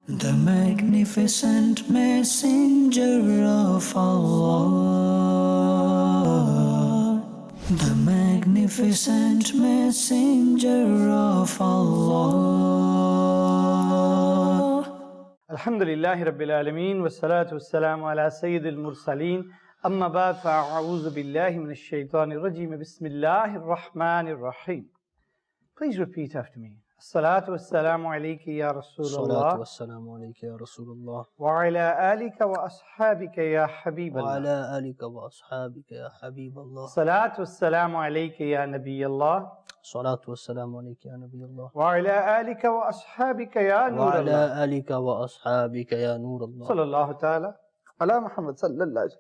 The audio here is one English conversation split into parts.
The magnificent messenger of Allah, the magnificent messenger of Allah. Alhamdulillahi Rabbil Alameen wa salatu wassalamu ala Sayyidil Mursaleen. Amma ba'd fa'a'udhu billahi minash shaitanir rajeem. Bismillahir Rahmanir Rahim. Please repeat after me. As-salatu wassalamu alayki ya Rasulullah. والسلام عليك يا رسول الله Wa ala alika wa ashabika ya Habib Allah. وعلى آلك وأصحابك يا حبيب الله Salatu wassalamu alayki ya Nabi Allah. الصلاة والسلام عليك يا نبي الله Wa ala alika wa ashabika ya Nur Allah. وعلى آلك وأصحابك يا نور الله Sallallahu ta'ala ala Muhammad sallallahu alayhi wa sallam.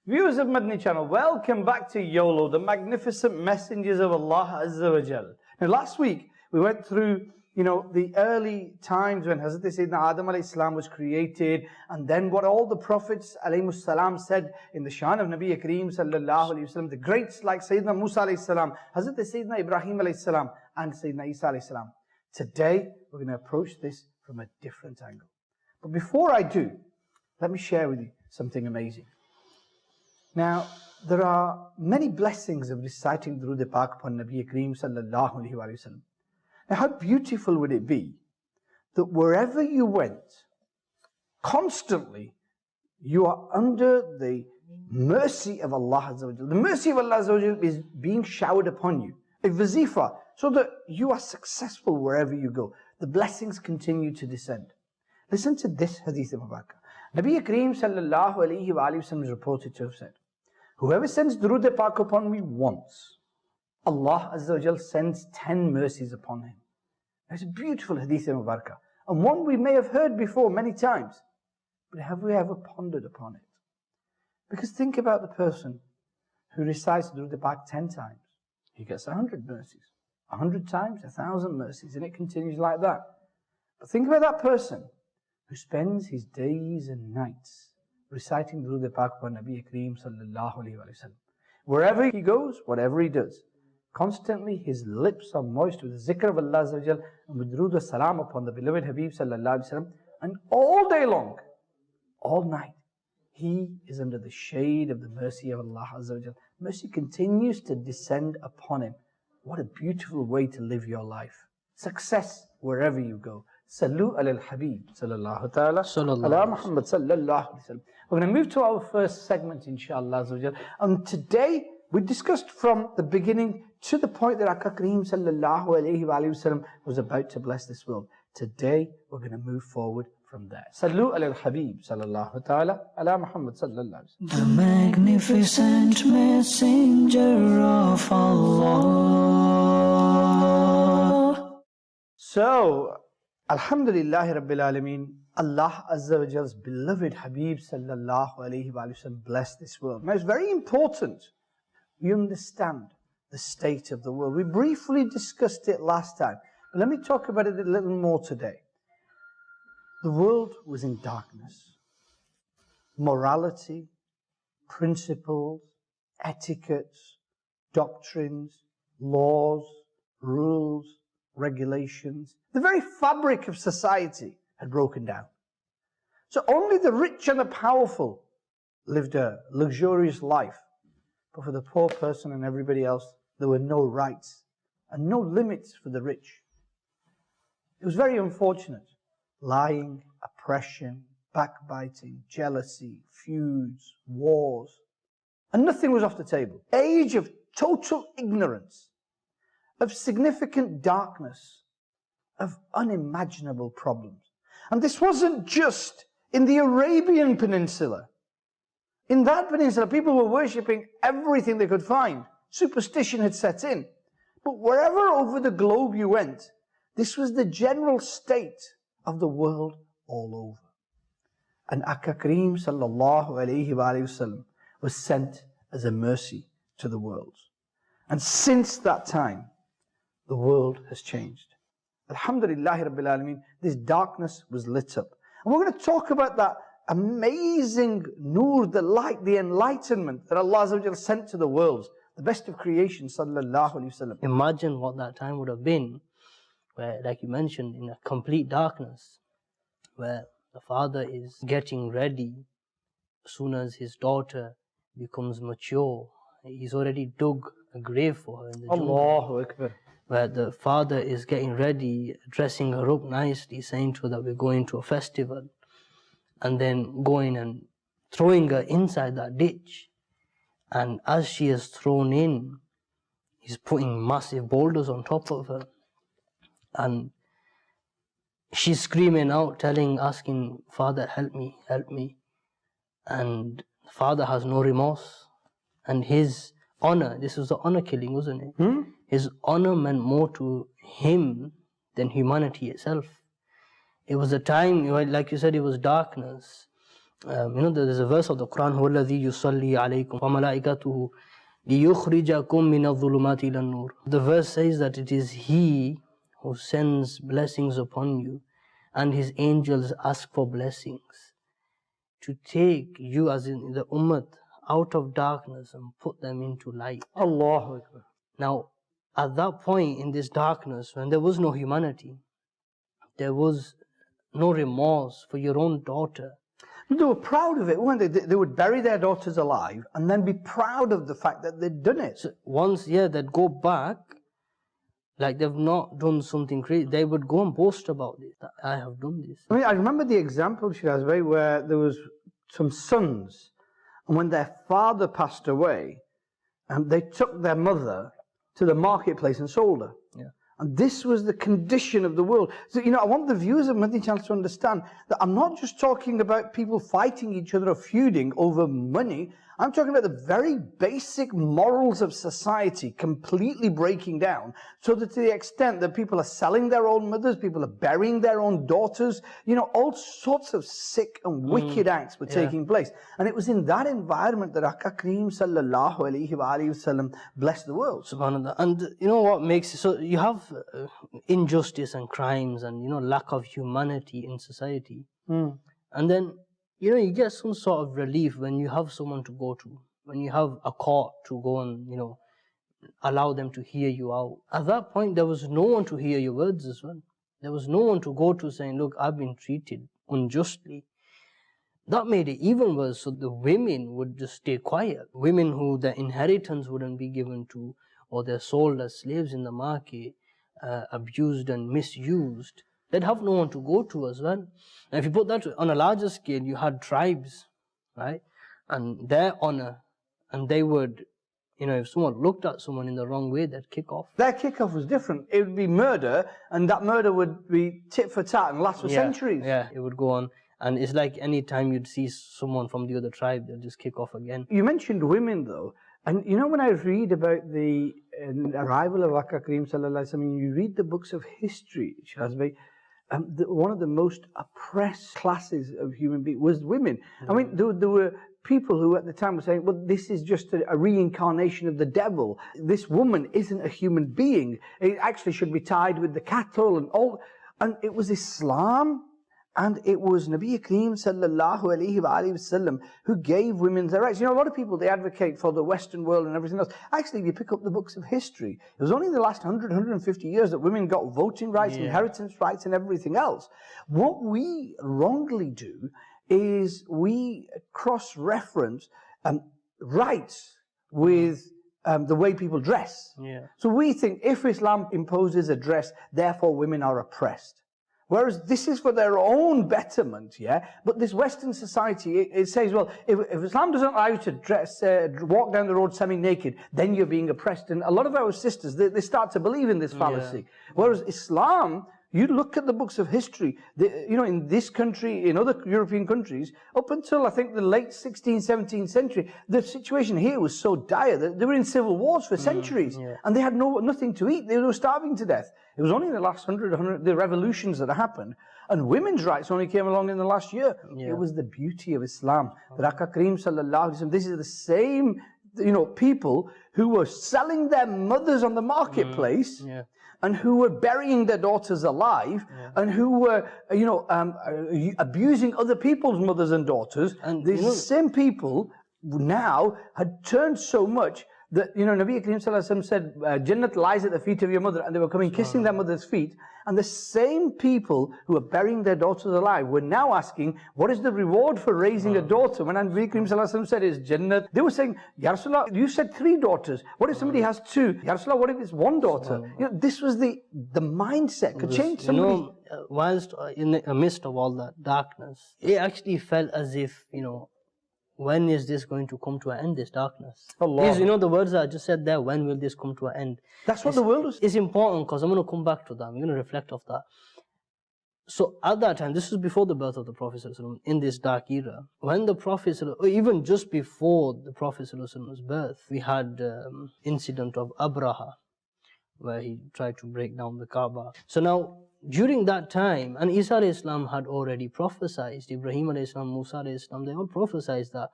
Viewers of Madani Channel, welcome back to YOLO, the magnificent messengers of Allah Azza wa Jal. Now last week, we went through, the early times when Hazrat Sayyidina Adam alayhi salam was created, and then what all the prophets alayhi salam said in the shan of Nabi Kareem sallallahu alayhi wasallam, the greats like Sayyidina Musa alayhi salam, Hazrat Sayyidina Ibrahim alayhi salam, and Sayyidina Isa alayhi salam. Today, we're going to approach this from a different angle. But before I do, let me share with you something amazing. Now, there are many blessings of reciting Durood Pak upon Nabi Kareem sallallahu alayhi wa sallam. Now, how beautiful would it be that wherever you went, constantly, you are under the mercy of Allah Azza wa Jal. The mercy of Allah Azza wa Jal is being showered upon you. A wazifa, so that you are successful wherever you go. The blessings continue to descend. Listen to this hadith of Mubarak. Nabi Kareem sallallahu alayhi wa sallam is reported to have said, whoever sends Durood Pak upon me once, Allah Azza wa Jal sends 10 mercies upon him. It's a beautiful hadith of Mubarak, and one we may have heard before many times, but have we ever pondered upon it? Because think about the person who recites Durood Pak 10 times. He gets 100 mercies. 100 times, 1,000 mercies, and it continues like that. But think about that person who spends his days and nights reciting Durood Pak upon Nabi Kareem sallallahu alayhi wa sallam. Wherever he goes, whatever he does, constantly his lips are moist with the zikr of Allah Azza wa Jal and with Durood salam upon the beloved Habib sallallahu alayhi wa sallam. And all day long, all night, he is under the shade of the mercy of Allah Azza wa Jal. Mercy continues to descend upon him. What a beautiful way to live your life. Success wherever you go. Salu al Habib sallallahu ta'ala ala Muhammad sallallahu alayhi wa sallam. We're going to move to our first segment, inshallah Azza wa Jal. And today, we discussed from the beginning to the point that Aka Kareem sallallahu alayhi wa sallam was about to bless this world. Today, we're going to move forward from there. Salu al Habib sallallahu ta'ala ala Muhammad sallallahu alayhi wa sallam. The magnificent messenger of Allah. So, Alhamdulillahi Rabbil Alameen, Allah Azza wa Jal's beloved Habib sallallahu alayhi wa sallam blessed this world. Now, it's very important we understand the state of the world. We briefly discussed it last time, but let me talk about it a little more today. The world was in darkness. Morality, principles, etiquettes, doctrines, laws, rules, regulations, the very fabric of society had broken down. So only the rich and the powerful lived a luxurious life. But for the poor person and everybody else, there were no rights and no limits for the rich. It was very unfortunate. Lying, oppression, backbiting, jealousy, feuds, wars, and nothing was off the table. Age of total ignorance, of significant darkness, of unimaginable problems. And this wasn't just in the Arabian Peninsula. In that peninsula, people were worshipping everything they could find. Superstition had set in. But wherever over the globe you went, this was the general state of the world all over. And Aka Kareem sallallahu alayhi wa sallam was sent as a mercy to the world. And since that time, the world has changed. Alhamdulillahi Rabbil Alameen, this darkness was lit up. And we're going to talk about that amazing nur, the light, the enlightenment that Allah Azza wa Jal sent to the world, the best of creation, sallallahu alayhi wa sallam. Imagine what that time would have been, where, like you mentioned, in a complete darkness, where the father is getting ready as soon as his daughter becomes mature. He's already dug a grave for her in the jungle, Allahu Akbar. where the father is getting ready, dressing her up nicely, saying to her that we're going to a festival, and then going and throwing her inside that ditch. And as she is thrown in, he's putting massive boulders on top of her. And she's screaming out, asking, Father, help me, help me. And the father has no remorse. And his honor, this was the honor killing, wasn't it? His honor meant more to him than humanity itself. It was a time, like you said, it was darkness. There's a verse of the Quran, هُوَ الَّذِي يُصَلِّي عَلَيْكُمْ وَمَلَائِكَتُهُ لِيُخْرِجَكُم مِّنَ الظُّلُمَاتِ إِلَى النُّورِ. The verse says that it is He who sends blessings upon you, and His angels ask for blessings to take you, as in the ummah, out of darkness and put them into light. Allahu Akbar. Now, at that point in this darkness, when there was no humanity, there was no remorse for your own daughter. They were proud of it, weren't they? They would bury their daughters alive and then be proud of the fact that they'd done it. So once, they'd go back, like they've not done something crazy, they would go and boast about this, that I have done this. I mean, I remember the example, Shiraz Bhai, where there was some sons, and when their father passed away, they took their mother to the marketplace and sold her. Yeah. And this was the condition of the world. So, I want the viewers of Madani Channel to understand that I'm not just talking about people fighting each other or feuding over money. I'm talking about the very basic morals of society completely breaking down, so that to the extent that people are selling their own mothers, people are burying their own daughters, all sorts of sick and wicked acts were taking place. And it was in that environment that Aka Kareem sallallahu alayhi wa alayhi wasallam blessed the world. SubhanAllah. And you know what makes it, so you have injustice and crimes and lack of humanity in society. And then you get some sort of relief when you have someone to go to, when you have a court to go and, allow them to hear you out. At that point, there was no one to hear your words as well. There was no one to go to saying, look, I've been treated unjustly. That made it even worse, so the women would just stay quiet. Women who their inheritance wouldn't be given to, or they're sold as slaves in the market, abused and misused, they'd have no one to go to as well. And if you put that on a larger scale, you had tribes, right? And their honor, and they would, if someone looked at someone in the wrong way, they'd kick off. Their kick-off was different. It would be murder, and that murder would be tit for tat and last for centuries. Yeah, it would go on. And it's like any time you'd see someone from the other tribe, they'll just kick off again. You mentioned women, though. And when I read about the arrival of Aka Kareem sallallahu alaihi wasallam, you read the books of history, Shiraz Bhai, one of the most oppressed classes of human beings was women. I mean, there were people who at the time were saying, well, this is just a reincarnation of the devil. This woman isn't a human being. It actually should be tied with the cattle and all. And it was Islam, and it was Nabi Kareem sallallahu alayhi wa sallam who gave women their rights. A lot of people, they advocate for the Western world and everything else. Actually, if you pick up the books of history, it was only in the last 100, 150 years that women got voting rights, inheritance rights, and everything else. What we wrongly do is we cross-reference rights with the way people dress. So we think if Islam imposes a dress, therefore women are oppressed. Whereas this is for their own betterment, But this Western society, it says, well, if Islam doesn't allow you to dress, walk down the road semi-naked, then you're being oppressed. And a lot of our sisters, they start to believe in this fallacy. Whereas Islam, you look at the books of history, in this country, in other European countries, up until I think the late 16th, 17th century, the situation here was so dire that they were in civil wars for centuries. And they had nothing to eat. They were starving to death. It was only in the last 100, the revolutions that happened. And women's rights only came along in the last year. It was the beauty of Islam. That Aka Kareem sallallahu alaihi wasallam, this is the same, people who were selling their mothers on the marketplace, and who were burying their daughters alive, and who were, abusing other people's mothers and daughters. And these same people now had turned so much That, Nabi Kareem Sallallahu Alaihi Wasallam said, Jannat lies at the feet of your mother, and they were coming kissing their mother's feet. And the same people who were burying their daughters alive were now asking, what is the reward for raising a daughter? When Nabi Kareem Sallallahu Alaihi Wasallam said it's Jannat, they were saying, Ya Rasulullah, you said 3 daughters. What if somebody has 2? Ya Rasulullah, what if it's 1 daughter? This was the mindset could change somebody. Whilst in the midst of all that darkness, it actually felt as if, when is this going to come to an end, this darkness? Allah. These, the words that I just said there, when will this come to an end? That's what the world was. It's important because I'm going to come back to that. I'm going to reflect off that. So at that time, this was before the birth of the Prophet ﷺ, in this dark era, when the Prophet, or even just before the Prophet ﷺ's birth, we had incident of Abraha, where he tried to break down the Kaaba. So now, during that time, and Isa Islam had already prophesied, Ibrahim Islam, Musa Islam, they all prophesied that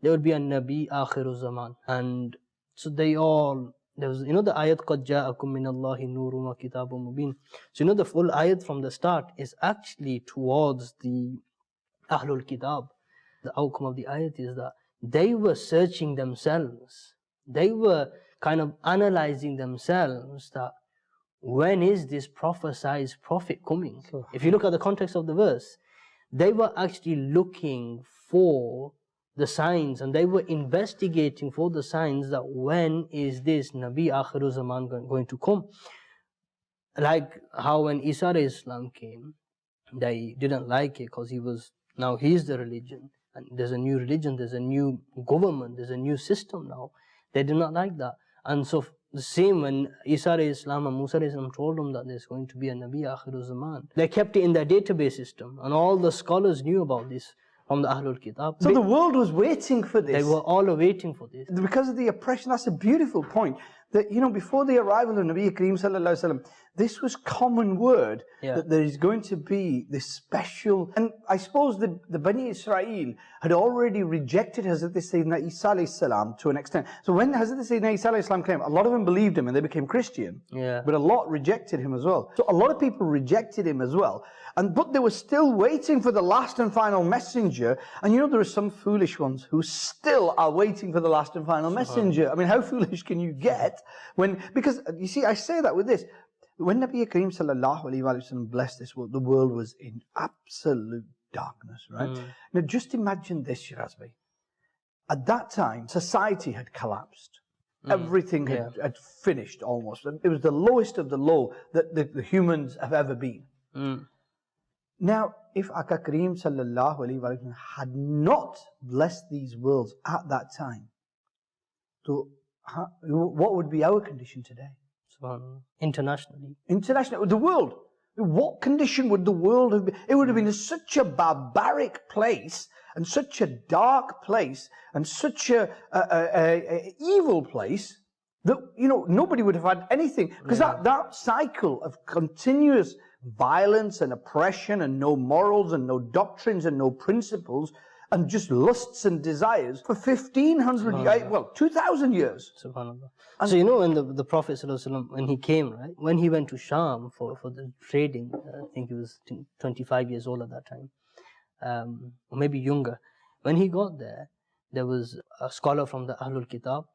there would be a Nabi Akhiru Zaman. And so there was, the ayat, قَدْ جَاءَكُم مِّنَ اللَّهِ نُورٌ وَكِتَابٌ مُبِينٌ. So the full ayat from the start is actually towards the Ahlul Kitab. The outcome of the ayat is that they were searching themselves. They were kind of analyzing themselves that when is this prophesied prophet coming? If you look at the context of the verse, they were actually looking for the signs, and they were investigating for the signs that when is this Nabi Akhiru Zaman going to come? Like how when Isa Islam came, they didn't like it because he's the religion, and there's a new religion, there's a new government, there's a new system now. They did not like that. And so the same when Isa Islam and Musa Islam told them that there's going to be a Nabi Akhiru Zaman, they kept it in their database system, and all the scholars knew about this from the Ahlul Kitab. So the world was waiting for this. They were all waiting for this. Because of the oppression, that's a beautiful point. That, before the arrival of Nabi Kareem Sallallahu Alaihi Wasallam, this was common word, that there is going to be this special, and I suppose the Bani Israel had already rejected Hazrat Sayyidina Isa Alayhi Salam to an extent. So when Hazrat Sayyidina Isa Alayhi Salam came, a lot of them believed him and they became Christian. But a lot rejected him as well. So a lot of people rejected him as well. But they were still waiting for the last and final messenger. And there are some foolish ones who still are waiting for the last and final messenger. I mean, how foolish can you get because you see, I say that with this. When Nabi Kareem Sallallahu Alaihi Wasallam blessed this world, the world was in absolute darkness, right? Now just imagine this, Shirazbi. At that time, society had collapsed. Everything had finished almost. It was the lowest of the low that the humans have ever been. Now, if Aka Kareem Sallallahu Alaihi Wasallam had not blessed these worlds at that time, so what would be our condition today? Internationally, the world. What condition would the world have been? It would have been such a barbaric place, and such a dark place, and such a evil place that nobody would have had anything, because that cycle of continuous violence and oppression and no morals and no doctrines and no principles and just lusts and desires for 1,500 years, well, 2,000 years. Subhanallah. So when the Prophet ﷺ, when he came, right, when he went to Sham for the trading, I think he was 25 years old at that time, or maybe younger. When he got there, there was a scholar from the Ahlul Kitab,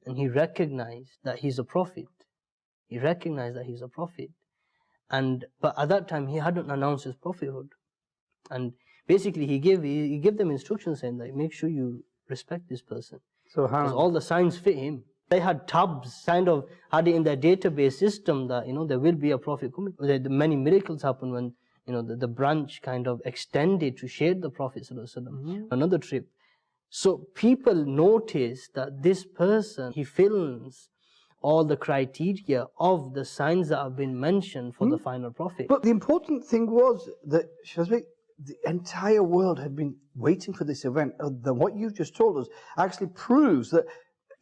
and he recognized that he's a prophet. He recognized that he's a prophet. But at that time, he hadn't announced his prophethood. And basically, he gave them instructions saying that make sure you respect this person. Because all the signs fit him. They had tabs, kind of had it in their database system that, there will be a prophet coming. Many miracles happen when, the branch kind of extended to shade the Prophet ﷺ. Another trip. So people notice that this person, he fills all the criteria of the signs that have been mentioned for the final prophet. But the important thing was that, Shazvi, the entire world had been waiting for this event. What you've just told us actually proves that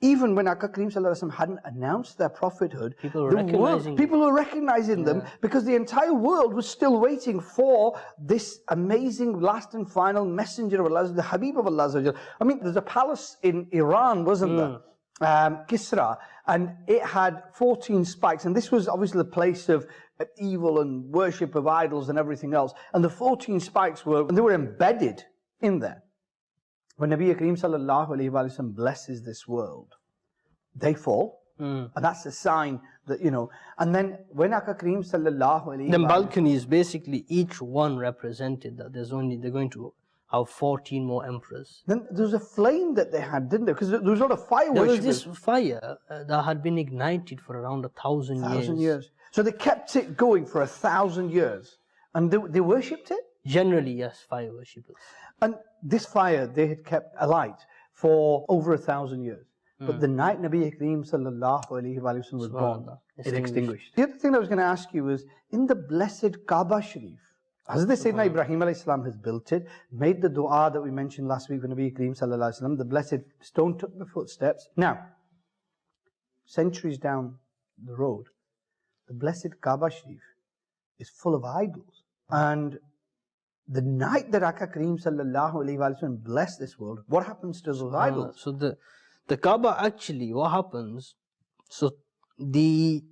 even when Aka Kareem Sallallahu Alaihi Wasallam hadn't announced their prophethood, people were recognizing them because the entire world was still waiting for this amazing last and final messenger of Allah, the Habib of Allah. I mean, there's a palace in Iran, wasn't there? Kisra, and it had 14 spikes, and this was obviously the place of evil and worship of idols and everything else, and the 14 spikes were embedded in there. When Nabi Kareem Sallallahu Alaihi Wasallam blesses this world, they fall. And that's a sign that, and then when Aka Kareem sallallahu alayhi The balconies, basically each one represented that they're going to have 14 more emperors. Then there was a flame that they had, didn't there? Because there was a lot of fire There was worshippers. this fire that had been ignited for around 1,000 years. So they kept it going for 1,000 years. And they worshipped it? Generally, yes, fire worshippers. And this fire they had kept alight for over 1,000 years. But the night Nabi Kareem sallallahu alayhi wa sallam was born, it extinguished. The other thing I was going to ask you was, in the blessed Kaaba Sharif, Hazrat Sayyidina Ibrahim alayhi salam has built it, made the dua that we mentioned last week with Nabi Kareem sallallahu alayhi wa sallam, the blessed stone took the footsteps. Now, centuries down the road, the blessed Kaaba Sharif is full of idols. And the night that Aka Kareem sallallahu alayhi wa sallam blessed this world, what happens to those idols? So the Kaaba actually, what happens, so the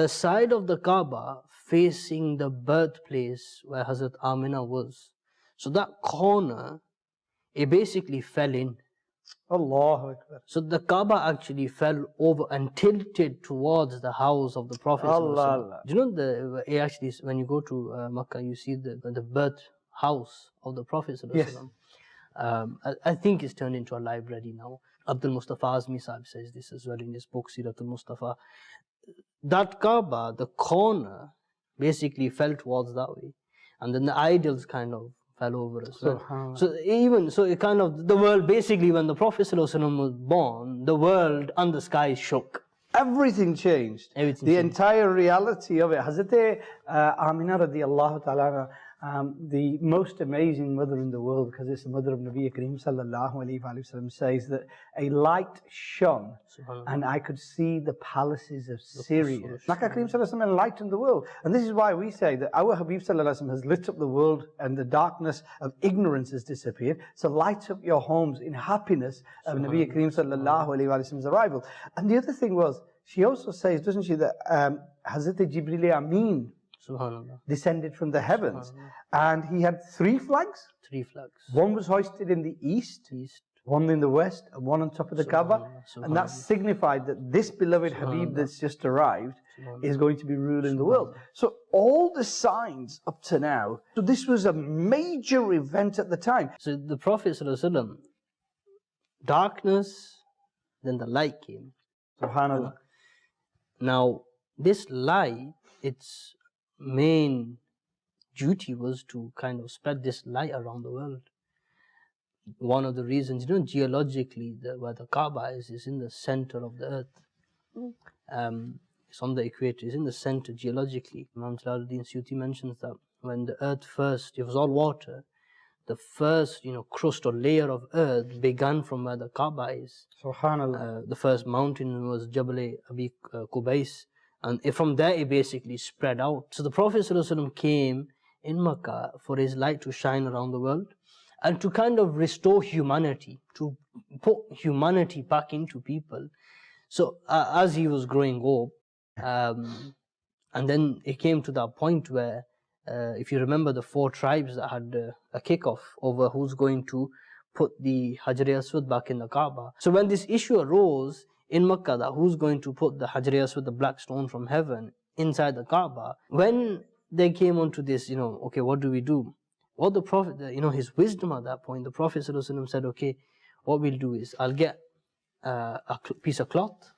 side of the Kaaba facing the birthplace where Hazrat Amina was, so that corner, it basically fell in. Allahu Akbar. So the Kaaba actually fell over and tilted towards the house of the Prophet. Allah. Do you know it actually, when you go to Makkah, you see the birth house of the Prophet. Yes. I think it's turned into a library now. Abdul Mustafa Azmi Sahib says this as well in his book, Siratul Mustafa. That Kaaba, the corner, basically fell towards that way. And then the idols kind of fell over as well. So it kind of, the world, basically when the Prophet was born, the world and the sky shook. Everything changed. The entire reality of it. Hazrat Amina radiallahu ta'ala, the most amazing mother in the world, because it's the mother of Nabi Kareem sallallahu alayhi wa sallam, says that a light shone and I could see the palaces of Syria. Nabi Kareem sallallahu alayhi wa sallam enlightened the world. And this is why we say that our Habib sallallahu alayhi wa sallam has lit up the world and the darkness of ignorance has disappeared. So light up your homes in happiness of Nabi Kareem sallallahu alayhi wa sallam's arrival. And the other thing was, she also says, doesn't she, that Hazrat Jibreel Amin descended from the heavens, and he had 3 flags. 3 flags. One was hoisted in the east, one in the west, and one on top of the Kaaba, and that signified that this beloved Habib that's just arrived is going to be ruling the world. So all the signs up to now, so this was a major event at the time. So the Prophet ﷺ, darkness, then the light came. Subhanallah. Now this light, its main duty was to kind of spread this light around the world. One of the reasons, geologically, where the Kaaba is in the center of the earth. It's on the equator, it's in the center geologically. Imam Jalaluddin Suyuti mentions that when the earth first, it was all water, the first, crust or layer of earth began from where the Kaaba is. Subhanallah. The first mountain was Jabal Abi Qubais. And from there it basically spread out. So the Prophet ﷺ came in Makkah for his light to shine around the world and to kind of restore humanity, to put humanity back into people. So as he was growing up, and then it came to that point where, if you remember the 4 tribes that had a kickoff over who's going to put the Hajar-e-Aswad back in the Kaaba. So when this issue arose in Makkah, that who's going to put the Hajar-e-Aswad, the black stone from heaven, inside the Kaaba, when they came onto this, okay, what do we do? What the Prophet, his wisdom at that point, the Prophet ﷺ said, okay, what we'll do is, I'll get a piece of cloth,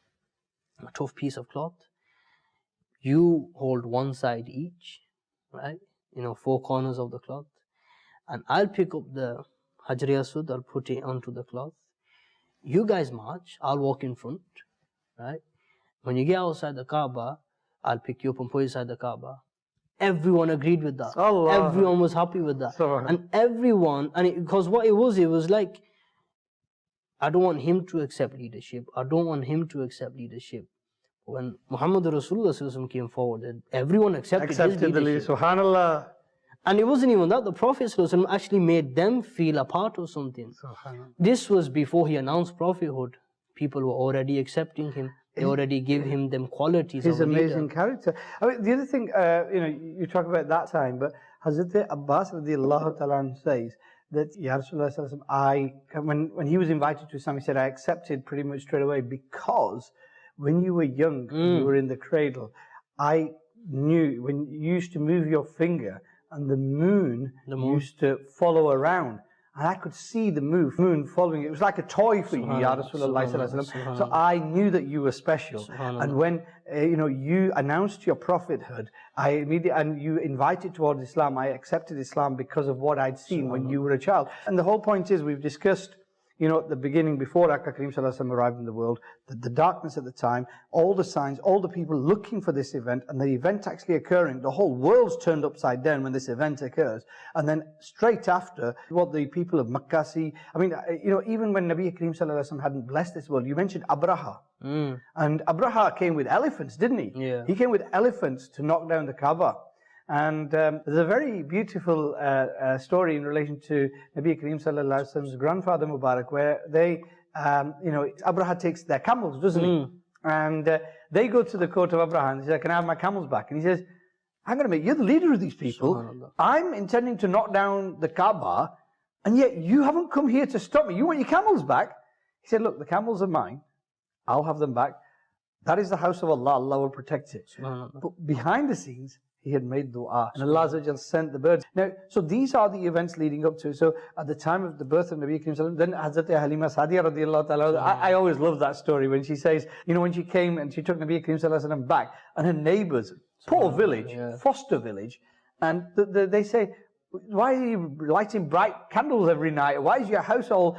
a tough piece of cloth. You hold one side each, right? 4 corners of the cloth. And I'll pick up the Hajar-e-Aswad, I'll put it onto the cloth. You guys march, I'll walk in front, right? When you get outside the Kaaba, I'll pick you up and put you inside the Kaaba. Everyone agreed with that. Allah. Everyone was happy with that. And everyone, because what it was like, I don't want him to accept leadership. I don't want him to accept leadership. When Muhammad Rasulullah came forward, everyone accepted his leadership. The leadership. Subhanallah. And it wasn't even that, the Prophet ﷺ actually made them feel a part of something. This was before he announced prophethood. People were already accepting him. They already gave him them qualities. His amazing character. I mean, the other thing, you talk about that time, but Hazrat Abbas radiallahu ta'ala says that, Ya Rasulullah, when he was invited to Islam, he said, I accepted pretty much straight away because when you were young, you were in the cradle, I knew when you used to move your finger and the moon used to follow around. And I could see the moon following. It was like a toy for you, Ya Rasulullah. So I knew that you were special. And when you announced your prophethood, and you invited towards Islam, I accepted Islam because of what I'd seen when you were a child. And the whole point is, we've discussed, at the beginning, before Aqqa Kareem Sallallahu Alaihi Wasallam arrived in the world, the darkness at the time, all the signs, all the people looking for this event, and the event actually occurring, the whole world's turned upside down when this event occurs. And then straight after, what the people of Makkah see, even when Nabi Kareem Sallallahu Alaihi Wasallam hadn't blessed this world, you mentioned Abraha. And Abraha came with elephants, didn't he? Yeah. He came with elephants to knock down the Kaaba. And there's a very beautiful story in relation to Nabi Kareem Sallallahu Alaihi Wasallam's grandfather Mubarak, where they, Abraha takes their camels, doesn't he? And they go to the court of Abraha and they say, can I have my camels back? And he says, hang on a minute, you're the leader of these people. I'm intending to knock down the Kaaba, and yet you haven't come here to stop me. You want your camels back? He said, look, the camels are mine. I'll have them back. That is the house of Allah. Allah will protect it. But behind the scenes, he had made dua, and Allah sent the birds. Now, so these are the events leading up to it. So at the time of the birth of Nabi Kareem Sallallahu Alaihi Wasallam, then Hazrat Halima Sadiya radiallahu ta'ala, I always love that story when she says, when she came and she took Nabi Kareem Sallallahu Alaihi Wasallam back, and her neighbours, poor village, foster village, and they say, why are you lighting bright candles every night? Why is your house all,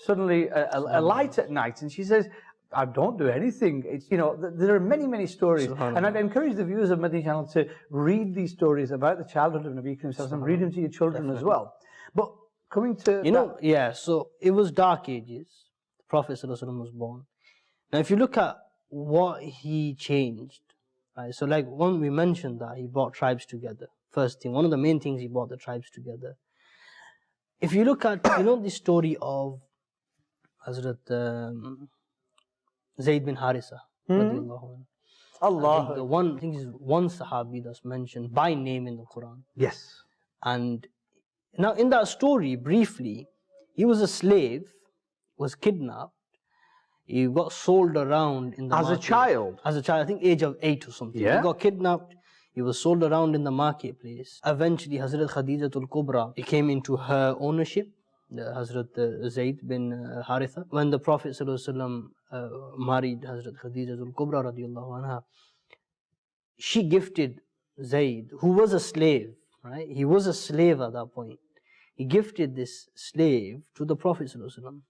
suddenly alight at night? And she says, I don't do anything. It's, there are many, many stories. And I'd encourage the viewers of Madani Channel to read these stories about the childhood of Nabi Kareem Sallallahu Alaihi Wasallam, read them to your children as well. But coming to... so it was dark ages. The Prophet ﷺ was born. Now if you look at what he changed, right? So like when we mentioned that he brought tribes together. First thing, one of the main things, he brought the tribes together. If you look at, the story of Hazrat... Zayd bin Harisa. Allah. I think is one Sahabi that's mentioned by name in the Quran. Yes. And now in that story, briefly, he was a slave, was kidnapped, he got sold around in the market. As a child? As a child, I think age of 8 or something. Yeah. He got kidnapped, he was sold around in the marketplace. Eventually, Hazrat Khadijatul Kubra, it came into her ownership. Hazrat Zayd bin Haritha. When the Prophet ﷺ married Hazrat Khadijatul Kubra radiallahu anha, she gifted Zayd, who was a slave, right? He was a slave at that point. He gifted this slave to the Prophet ﷺ.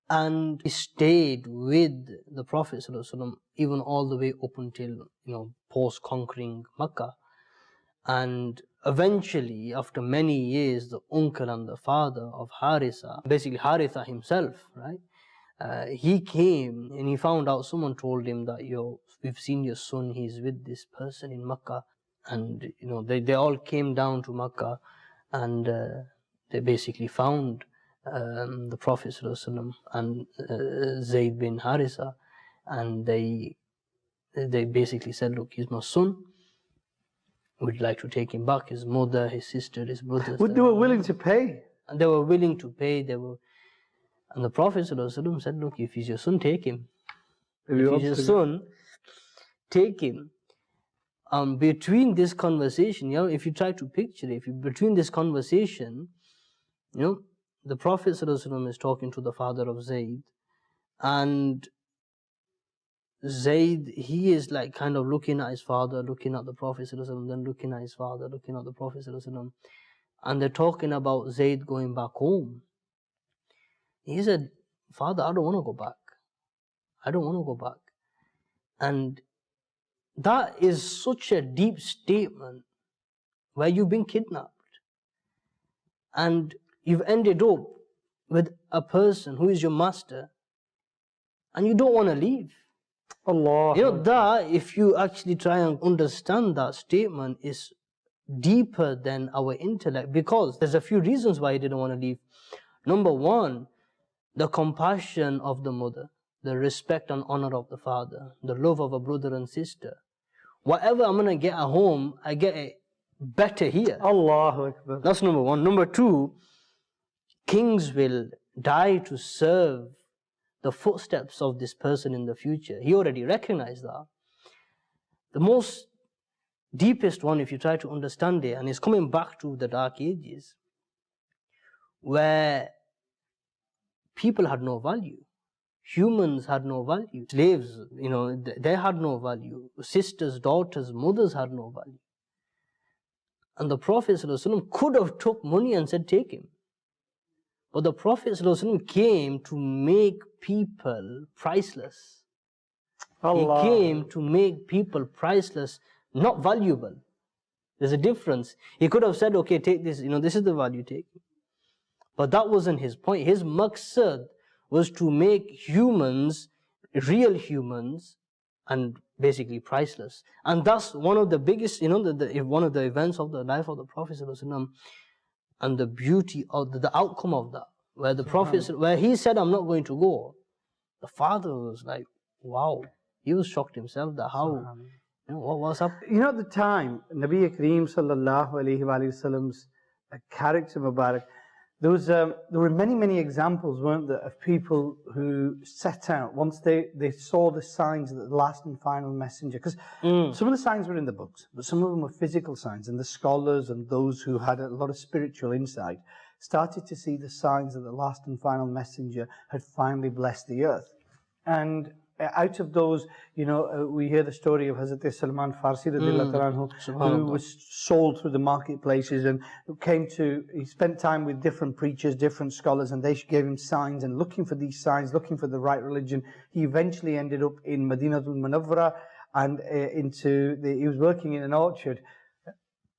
And he stayed with the Prophet ﷺ even all the way up until, post-conquering Makkah. And eventually, after many years, the uncle and the father of Harisa, basically Haritha himself, right? He came and he found out, someone told him that, we've seen your son, he's with this person in Makkah. And, they all came down to Makkah and they basically found the Prophet ﷺ and Zayd bin Harisa. And they basically said, look, he's my son. We'd like to take him back. His mother, his sister, his brothers. They were willing to pay. And they were willing to pay. And the Prophet ﷺ said, look, if he's your son, take him. If he's your son, take him. Between this conversation, if you try to picture it, between this conversation, the Prophet ﷺ is talking to the father of Zayd, and Zayd, he is like kind of looking at his father, looking at the Prophet ﷺ, then looking at his father, looking at the Prophet ﷺ, and they're talking about Zayd going back home. He said, Father, I don't want to go back. I don't want to go back. And that is such a deep statement where you've been kidnapped and you've ended up with a person who is your master and you don't want to leave. Allah. That, if you actually try and understand that statement, is deeper than our intellect, because there's a few reasons why he didn't want to leave. Number one, the compassion of the mother, the respect and honor of the father, the love of a brother and sister. Whatever I'm going to get at home, I get it better here. Allahu Akbar. That's number one. Number two, kings will die to serve the footsteps of this person in the future. He already recognized that. The most deepest one, if you try to understand it, and it's coming back to the Dark Ages, where people had no value. Humans had no value. Slaves, they had no value. Sisters, daughters, mothers had no value. And the Prophet ﷺ could have took money and said, take him. But the Prophet ﷺ came to make people priceless. Allah. He came to make people priceless, not valuable. There's a difference. He could have said, okay, take this, this is the value, take it. But that wasn't his point. His maqsad was to make humans, real humans, and basically priceless. And that's one of the biggest, one of the events of the life of the Prophet ﷺ, and the beauty of the outcome of that, where the Prophet, where he said, I'm not going to go. The father was like, wow. He was shocked himself that how, what was up? At the time, Nabi Kareem sallallahu alayhi wa sallam's character Mubarak, there were many examples, weren't there, of people who set out once they saw the signs of the last and final messenger. Because some of the signs were in the books, but some of them were physical signs, and the scholars and those who had a lot of spiritual insight started to see the signs that the last and final messenger had finally blessed the earth. And out of those, we hear the story of Hazrat Salman Farsi, who was sold through the marketplaces and he spent time with different preachers, different scholars, and they gave him signs, and looking for these signs, looking for the right religion. He eventually ended up in Madinatul Munawwara, and he was working in an orchard,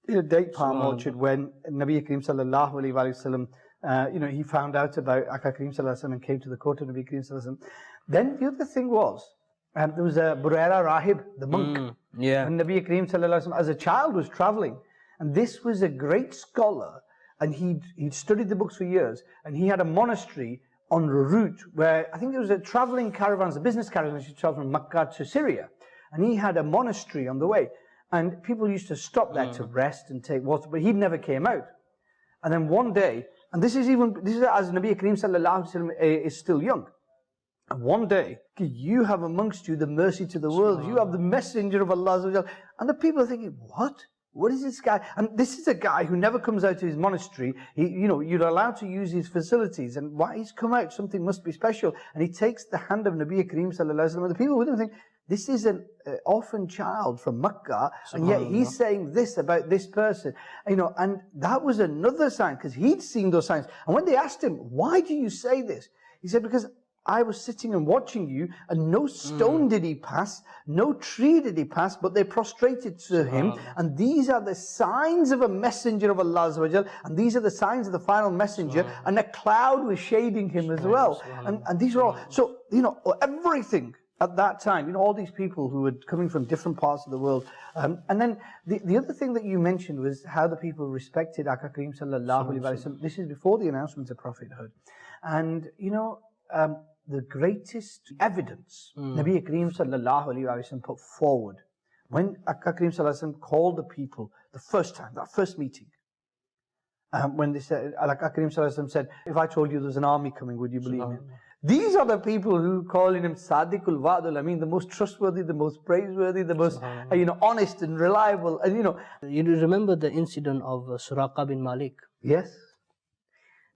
in a date palm orchard, when Nabi Kareem sallallahu alayhi wa sallam, he found out about Aka Kareem sallallahu alayhi wa sallam and came to the court of Nabi Kareem sallallahu alayhi wa sallam. Then the other thing was, there was a Buraira Rahib, the monk, when Nabi Kareem sallallahu alayhi wa sallam, as a child, was traveling. And this was a great scholar, and he'd studied the books for years, and he had a monastery on the route where, I think there was a traveling caravans, a business caravan, which traveled from Makkah to Syria. And he had a monastery on the way. And people used to stop there to rest and take water, but he never came out. And then one day, and this is as Nabi Kareem sallallahu alayhi wa sallam is still young. And one day, you have amongst you the mercy to the world. You have the messenger of Allah. And the people are thinking, what? What is this guy? And this is a guy who never comes out of his monastery. You're allowed to use his facilities. And why he's come out, something must be special. And he takes the hand of Nabi Kareem sallallahu alayhi wa sallam. The people wouldn't think, this is an orphan child from Makkah, and yet he's saying this about this person. And that was another sign, because he'd seen those signs. And when they asked him, why do you say this? He said, because I was sitting and watching you, and no stone did he pass, no tree did he pass, but they prostrated to him. And these are the signs of a messenger of Allah, and these are the signs of the final messenger. And a cloud was shading him as well. And these are all, so, everything at that time, all these people who were coming from different parts of the world. And then the other thing that you mentioned was how the people respected Aka Kareem sallallahu alayhi wa sallam. This is before the announcement of prophethood. And, the greatest evidence Nabi Kareem sallallahu alayhi wa sallam put forward when Aka Kareem sallallahu alayhi wa sallam called the people the first time, that first meeting, when they said, Aka Kareem sallallahu alayhi wa sallam said, if I told you there's an army coming, would you believe me? These are the people who calling him Sadiqul Wa'dul Amin, the most trustworthy, the most praiseworthy, the most honest and reliable. And you remember the incident of Suraqa bin Malik? Yes.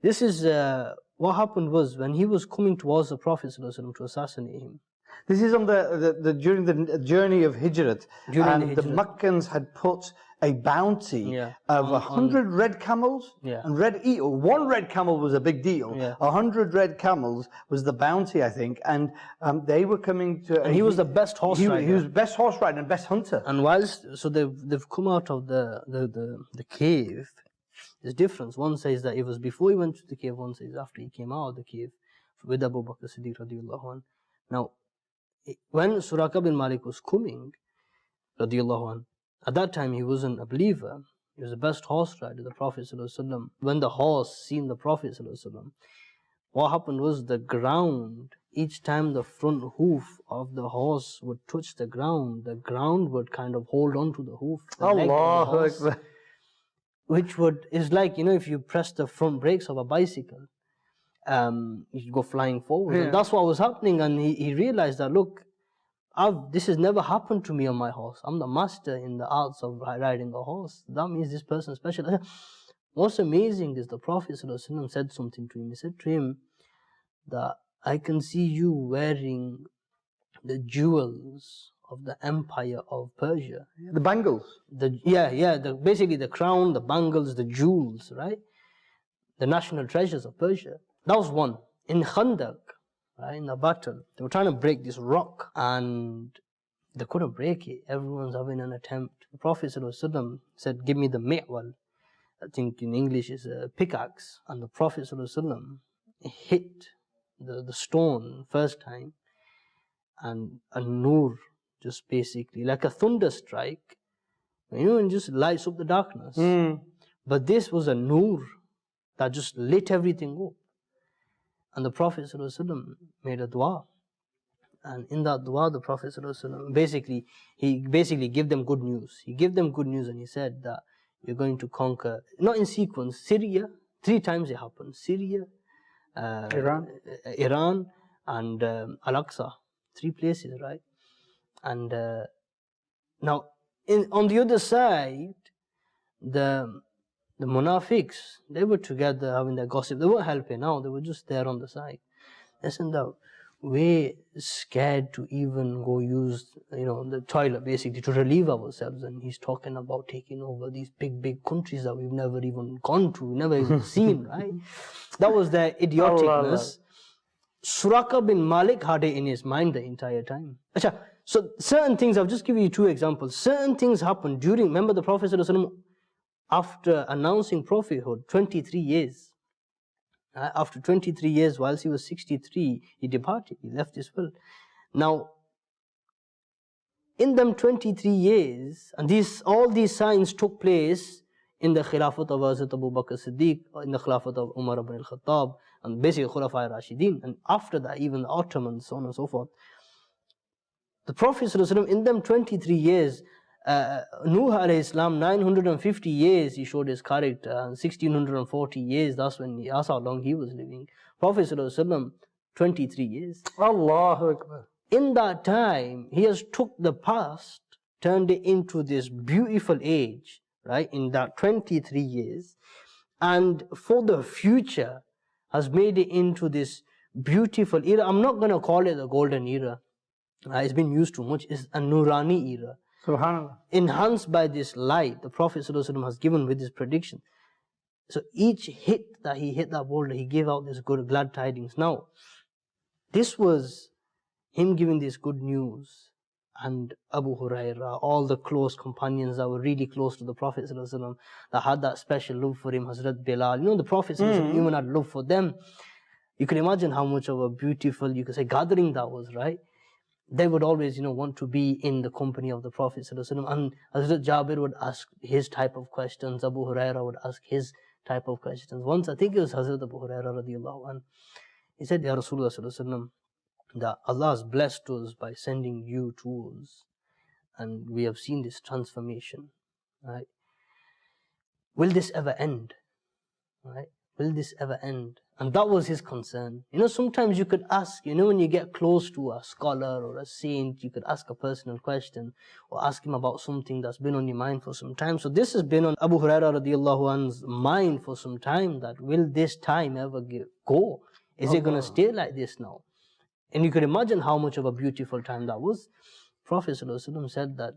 This is what happened was when he was coming towards the Prophet ﷺ to assassinate him. This is on during the journey of Hijrat, and the Meccans had put a bounty of 100 red camels and red eagle. One red camel was a big deal. 100 red camels was the bounty, I think, and they were coming to. And he was the best horse rider. He was best horse rider and best hunter. And so they've come out of the cave. There's difference. One says that it was before he went to the cave. One says after he came out of the cave with Abu Bakr Siddiq radiallahu anhu. Now, when Suraqa bin Malik was coming, radiallahu anhu, at that time he wasn't a believer. He was the best horse rider, the Prophet ﷺ. When the horse seen the Prophet ﷺ, what happened was the ground, each time the front hoof of the horse would touch the ground would kind of hold on to the hoof. Allahu Akbar. Which is like, if you press the front brakes of a bicycle, you should go flying forward. Yeah. And that's what was happening. And he realized that, look, this has never happened to me on my horse. I'm the master in the arts of riding a horse. That means this person is special. What's amazing is the Prophet ﷺ said something to him. He said to him that I can see you wearing the jewels of the empire of Persia. The bangles. Basically the crown, the bangles, the jewels, right? The national treasures of Persia. That was one. In Khandaq, right, in the battle, they were trying to break this rock and they couldn't break it. Everyone's having an attempt. The Prophet ﷺ said, give me the mi'wal. I think in English is a pickaxe. And the Prophet ﷺ hit the stone first time, and a nur, just basically like a thunder strike, and just lights up the darkness. But this was a nur that just lit everything up. And the Prophet ﷺ made a dua. And in that dua, the Prophet ﷺ he gave them good news. He gave them good news and he said that you're going to conquer, not in sequence, Syria, 3 times it happened. Syria, Iran and Al-Aqsa, 3 places, right? And now, on the other side, the munafiqs, they were together having their gossip. They weren't helping out, they were just there on the side. Listen, though, we're scared to even go use, the toilet basically to relieve ourselves. And he's talking about taking over these big countries that we've never even gone to, never even seen, right? That was their idioticness. Suraka bin Malik had it in his mind the entire time. So certain things, I'll just give you 2 examples. Certain things happened during, remember the Prophet ﷺ, after announcing prophethood, 23 years. After 23 years, whilst he was 63, he departed, he left this world. Now, in them 23 years, and all these signs took place in the Khilafat of Hazrat Abu Bakr Siddiq, in the Khilafat of Umar ibn al-Khattab, and basically Khulafa Rashidin, and after that even the Ottomans, so on and so forth. The Prophet ﷺ, in them 23 years, Nuh alayhi salam, 950 years he showed his character, and 1640 years, that's how long he was living. Prophet ﷺ, 23 years. Allahu Akbar. In that time, he has took the past, turned it into this beautiful age, right, in that 23 years, and for the future has made it into this beautiful era. I'm not going to call it the golden era. It's been used too much. It's a Nurani era. Subhanallah. Enhanced by this light the Prophet ﷺ has given with his prediction. So each hit that he hit that boulder, he gave out this good, glad tidings. Now, this was him giving this good news, and Abu Hurairah, all the close companions that were really close to the Prophet ﷺ, that had that special love for him, Hazrat Bilal. The Prophet ﷺ even had love for them. You can imagine how much of a beautiful, you could say, gathering that was, right? They would always, want to be in the company of the Prophet ﷺ. And Hazrat Jabir would ask his type of questions, Abu Hurairah would ask his type of questions. Once, I think it was Hazrat Abu Hurairah radiallahu anhu, he said, Ya Rasulullah ﷺ, that Allah has blessed us by sending you to us, and we have seen this transformation, right? Will this ever end? Right? Will this ever end? And that was his concern. Sometimes you could ask, when you get close to a scholar or a saint, you could ask a personal question or ask him about something that's been on your mind for some time. So this has been on Abu Hurairah radiallahu anhu's mind for some time, that will this time ever go? Is it going to stay like this now? And you could imagine how much of a beautiful time that was. Prophet ﷺ said that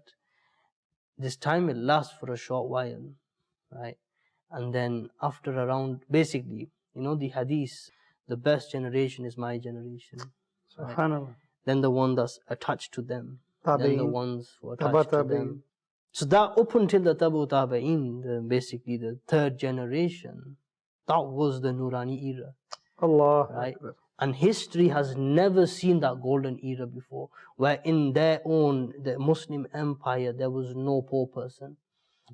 this time will last for a short while, right? And then after around, basically, the hadith, the best generation is my generation. Right? Subhanallah. Then the one that's attached to them. Tabi'in. Then the ones who are attached to them. So that up until the Tabu Tabi'in, basically the 3rd generation, that was the Nurani era. Allah. Right? Akbar. And history has never seen that golden era before, where in the Muslim empire, there was no poor person,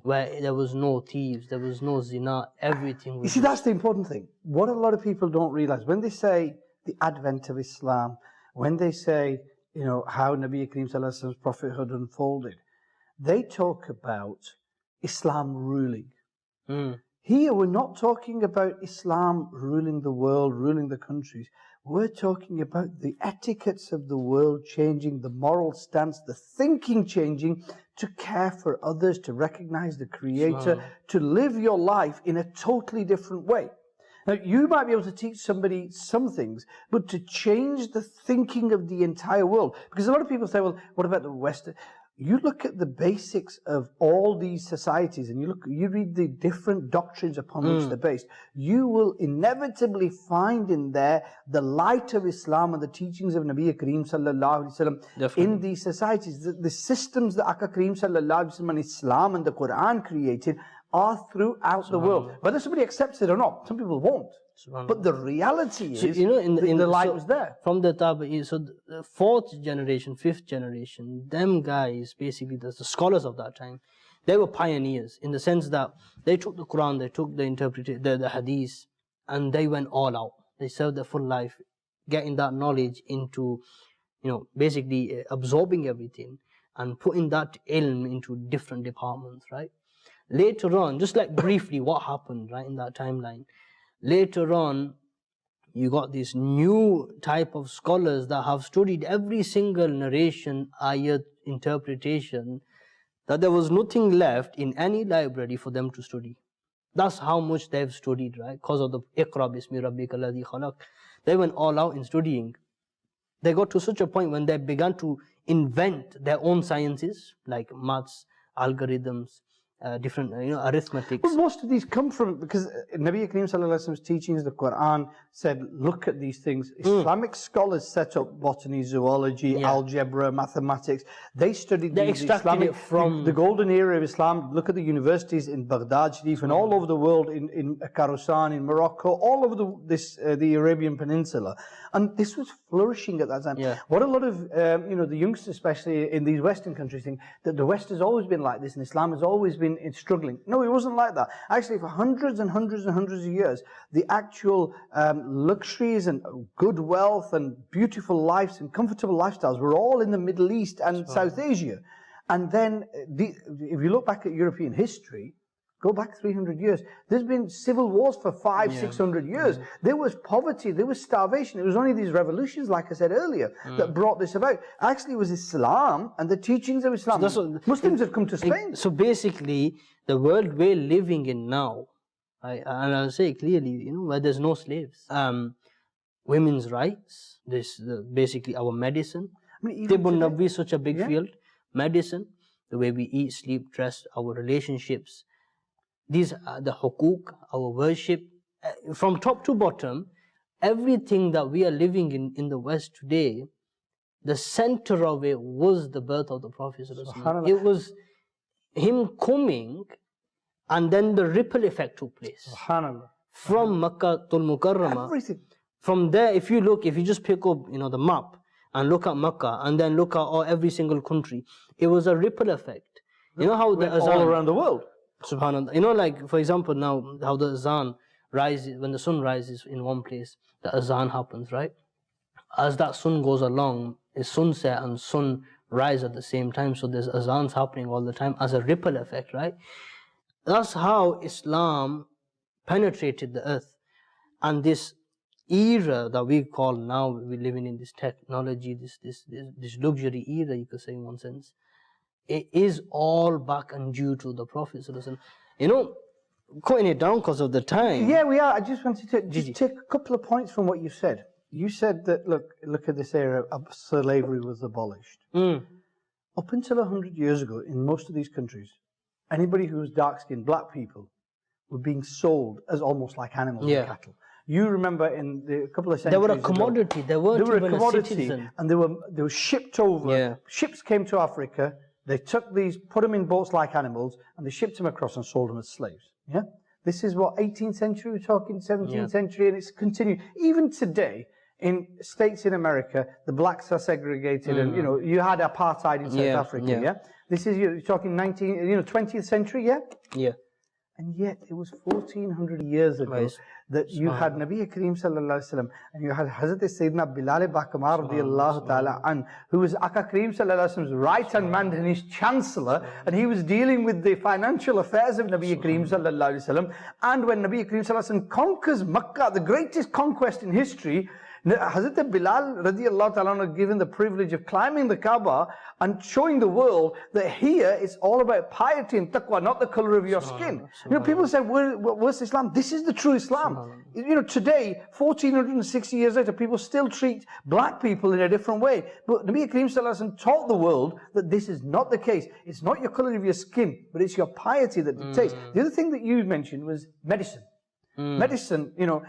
where there was no thieves, there was no zina, everything was... You see, that's the important thing. What a lot of people don't realize, when they say the advent of Islam, when they say, how Nabi Kareem Sallallahu Alaihi Wasallam's prophethood unfolded, they talk about Islam ruling. Here we're not talking about Islam ruling the world, ruling the countries. We're talking about the etiquettes of the world changing, the moral stance, the thinking changing, to care for others, to recognize the Creator, to live your life in a totally different way. Now, you might be able to teach somebody some things, but to change the thinking of the entire world. Because a lot of people say, well, what about the West? You look at the basics of all these societies and you read the different doctrines upon which they're based, you will inevitably find in there the light of Islam and the teachings of Nabi Kareem sallallahu alaihi wasallam in these societies. The systems that Aka Kareem sallallahu alaihi wasallam and Islam and the Quran created are throughout the world. Whether somebody accepts it or not, some people won't. But the reality is, the light was there. From the Tabi'in, so the fourth generation, fifth generation, them guys, basically the scholars of that time, they were pioneers in the sense that they took the Quran, they took the interpretation, the Hadith, and they went all out. They served their full life, getting that knowledge into, basically absorbing everything and putting that ilm into different departments, right? Later on, just like briefly what happened, right, in that timeline, later on, you got this new type of scholars that have studied every single narration, ayat, interpretation, that there was nothing left in any library for them to study. That's how much they've studied, right? Because of the Iqra bismi rabbika alladhi khalaq. They went all out in studying. They got to such a point when they began to invent their own sciences, like maths, algorithms, different arithmetics. But most of these come from, because Nabi Kareem sallallahu alaihi wasallam's teachings, the Quran said, look at these things. Islamic scholars set up botany, zoology, algebra, mathematics. They studied these Islamic, from the golden era of Islam. Look at the universities in Baghdad, Sharif, and all over the world, in Khorasan, in Morocco, all over the Arabian Peninsula. And this was flourishing at that time. What a lot of the youngsters, especially in these Western countries, think that the West has always been like this and Islam has always been struggling. No, it wasn't like that. Actually, for hundreds and hundreds and hundreds of years, the actual luxuries and good wealth and beautiful lives and comfortable lifestyles were all in the Middle East and South Asia. And then, if you look back at European history, go back 300 years, there's been civil wars for 600 years. There was poverty, there was starvation. It was only these revolutions, like I said earlier, that brought this about. Actually, it was Islam and the teachings of Islam. So Muslims have come to Spain. So basically, the world we're living in now, and I'll say clearly, where there's no slaves, women's rights, basically our medicine. Tibbun Nabi is such a big field. Medicine, the way we eat, sleep, dress, our relationships. These are the hukuk, our worship, from top to bottom, everything that we are living in the West today, the center of it was the birth of the Prophet. It was him coming, and then the ripple effect took place. From Makkah to Mukarramah. Everything. From there, if you just pick up the map and look at Makkah and then look at every single country, it was a ripple effect. How the azan, all around the world. Subhanallah. Like, for example, now how the azan rises, when the sun rises in one place, the azan happens, right? As that sun goes along, it's sunset and sun rise at the same time, so there's azans happening all the time as a ripple effect, right? That's how Islam penetrated the earth. And this era that we call now, we're living in this technology, this luxury era, you could say in one sense, it is all back and due to the Prophet. Cutting it down because of the time. Yeah, we are. I just wanted to take a couple of points from what you said. You said that, look at this era, slavery was abolished. Up until 100 years ago, in most of these countries, anybody who was dark-skinned, black people, were being sold as almost like animals and cattle. You remember in a couple of centuries they were a commodity. They weren't even a citizen. And they were shipped over. Ships came to Africa. They took these, put them in boats like animals, and they shipped them across and sold them as slaves. Yeah, this is what 18th century. We're talking 17th century, and it's continued. Even today, in states in America, the blacks are segregated, and you had apartheid in South Africa. Yeah, this is you're talking 20th century. Yeah. And yet it was 1400 years ago Right. that you had Nabi Kareem sallallahu alaihi wasallam, and you had Hazrat Sayyidina Bilal Bakamar radiallahu ta'ala an, who was Aka Kareem sallallahu alaihi wasallam's right hand man and his chancellor, and he was dealing with the financial affairs of Nabi Kareem sallallahu alaihi wasallam. And when Nabi Kareem sallallahu alaihi wasallam conquers Makkah, the greatest conquest in history, Hazrat Bilal radiallahu ta'ala given the privilege of climbing the Kaaba and showing the world that here it's all about piety and taqwa, not the color of your skin. You know, people say, where's Islam? This is the true Islam. You know, today, 1460 years later, people still treat black people in a different way. But Nabi Kareem sallallahu alaihi wasallam taught the world that this is not the case. It's not your color of your skin, but it's your piety that dictates. The other thing that you mentioned was medicine. Medicine, you know,